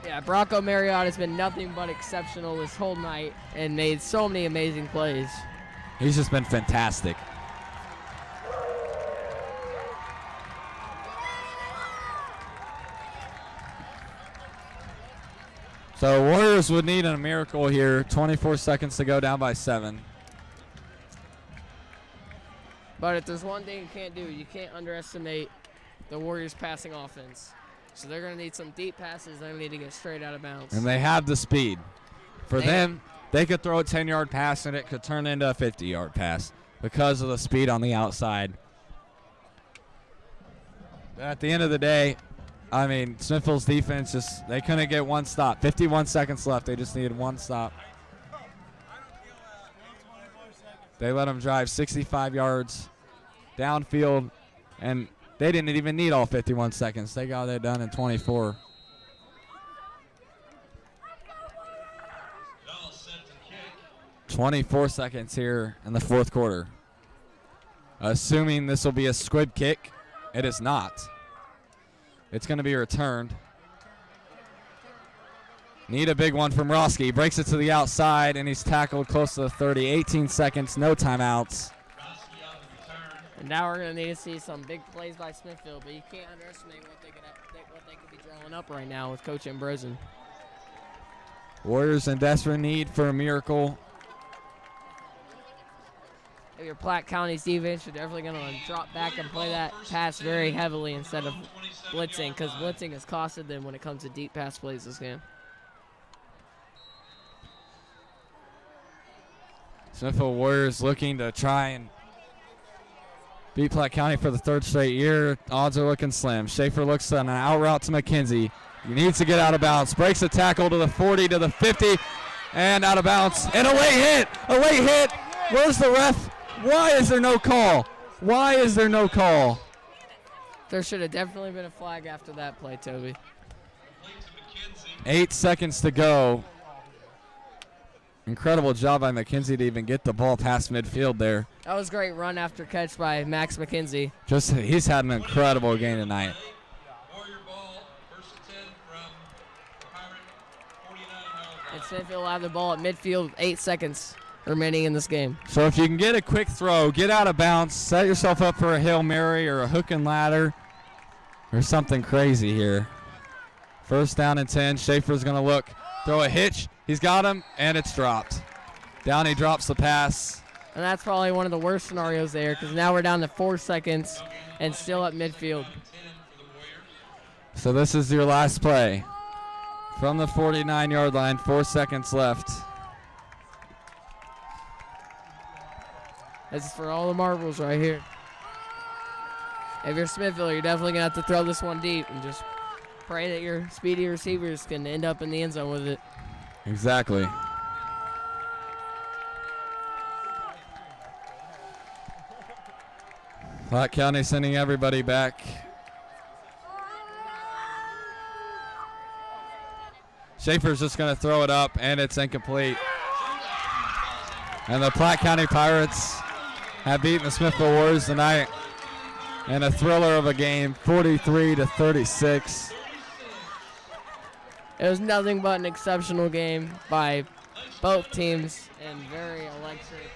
Yeah, Bronco Marriott has been nothing but exceptional this whole night and made so many amazing plays. He's just been fantastic. So Warriors would need a miracle here. 24 seconds to go, down by 7. But if there's one thing you can't do, you can't underestimate the Warriors' passing offense. So they're going to need some deep passes. They're going to need to get straight out of bounds. And they have the speed. For them, they could throw a 10-yard pass and it could turn into a 50-yard pass because of the speed on the outside. But at the end of the day, I mean, Smithville's defense they couldn't get one stop. 51 seconds left. They just needed one stop. They let them drive 65 yards downfield, and they didn't even need all 51 seconds. They got it done in 24. 24 seconds here in the fourth quarter. Assuming this will be a squib kick, it is not. It's going to be returned. Need a big one from Roski. Breaks it to the outside, and he's tackled close to the 30. 18 seconds, no timeouts. And now we're going to need to see some big plays by Smithville, but you can't underestimate what they could be drawing up right now with Coach Ambrosen. Warriors in desperate need for a miracle. If your Platte County's defense, you're definitely going to drop back and play that pass very heavily instead of blitzing, because blitzing has costed them when it comes to deep pass plays this game. Smithville Warriors looking to try and beat Platte County for the third straight year. Odds are looking slim. Schaefer looks on an out route to McKenzie. He needs to get out of bounds. Breaks a tackle to the 40, to the 50, and out of bounds. And a late hit. A late hit. Where's the ref? Why is there no call? Why is there no call? There should have definitely been a flag after that play, Toby. 8 seconds to go. Incredible job by McKenzie to even get the ball past midfield there. That was a great run after catch by Max McKenzie. He's had an incredible game tonight. And Smithville will have the ball at midfield with 8 seconds remaining in this game. So if you can get a quick throw, get out of bounds, set yourself up for a Hail Mary or a hook and ladder or something crazy here. First down and 10. Schaefer's going to look, throw a hitch. He's got him, and it's dropped. Downey drops the pass. And that's probably one of the worst scenarios there, because now we're down to 4 seconds and still at midfield. So this is your last play. From the 49-yard line, 4 seconds left. This is for all the marbles right here. If you're Smithville, you're definitely going to have to throw this one deep and just pray that your speedy receivers can end up in the end zone with it. Exactly. Platte County sending everybody back. Schaefer's just going to throw it up, and it's incomplete. And the Platte County Pirates have beaten the Smithville Warriors tonight in a thriller of a game, 43-36. It was nothing but an exceptional game by both teams and very electric.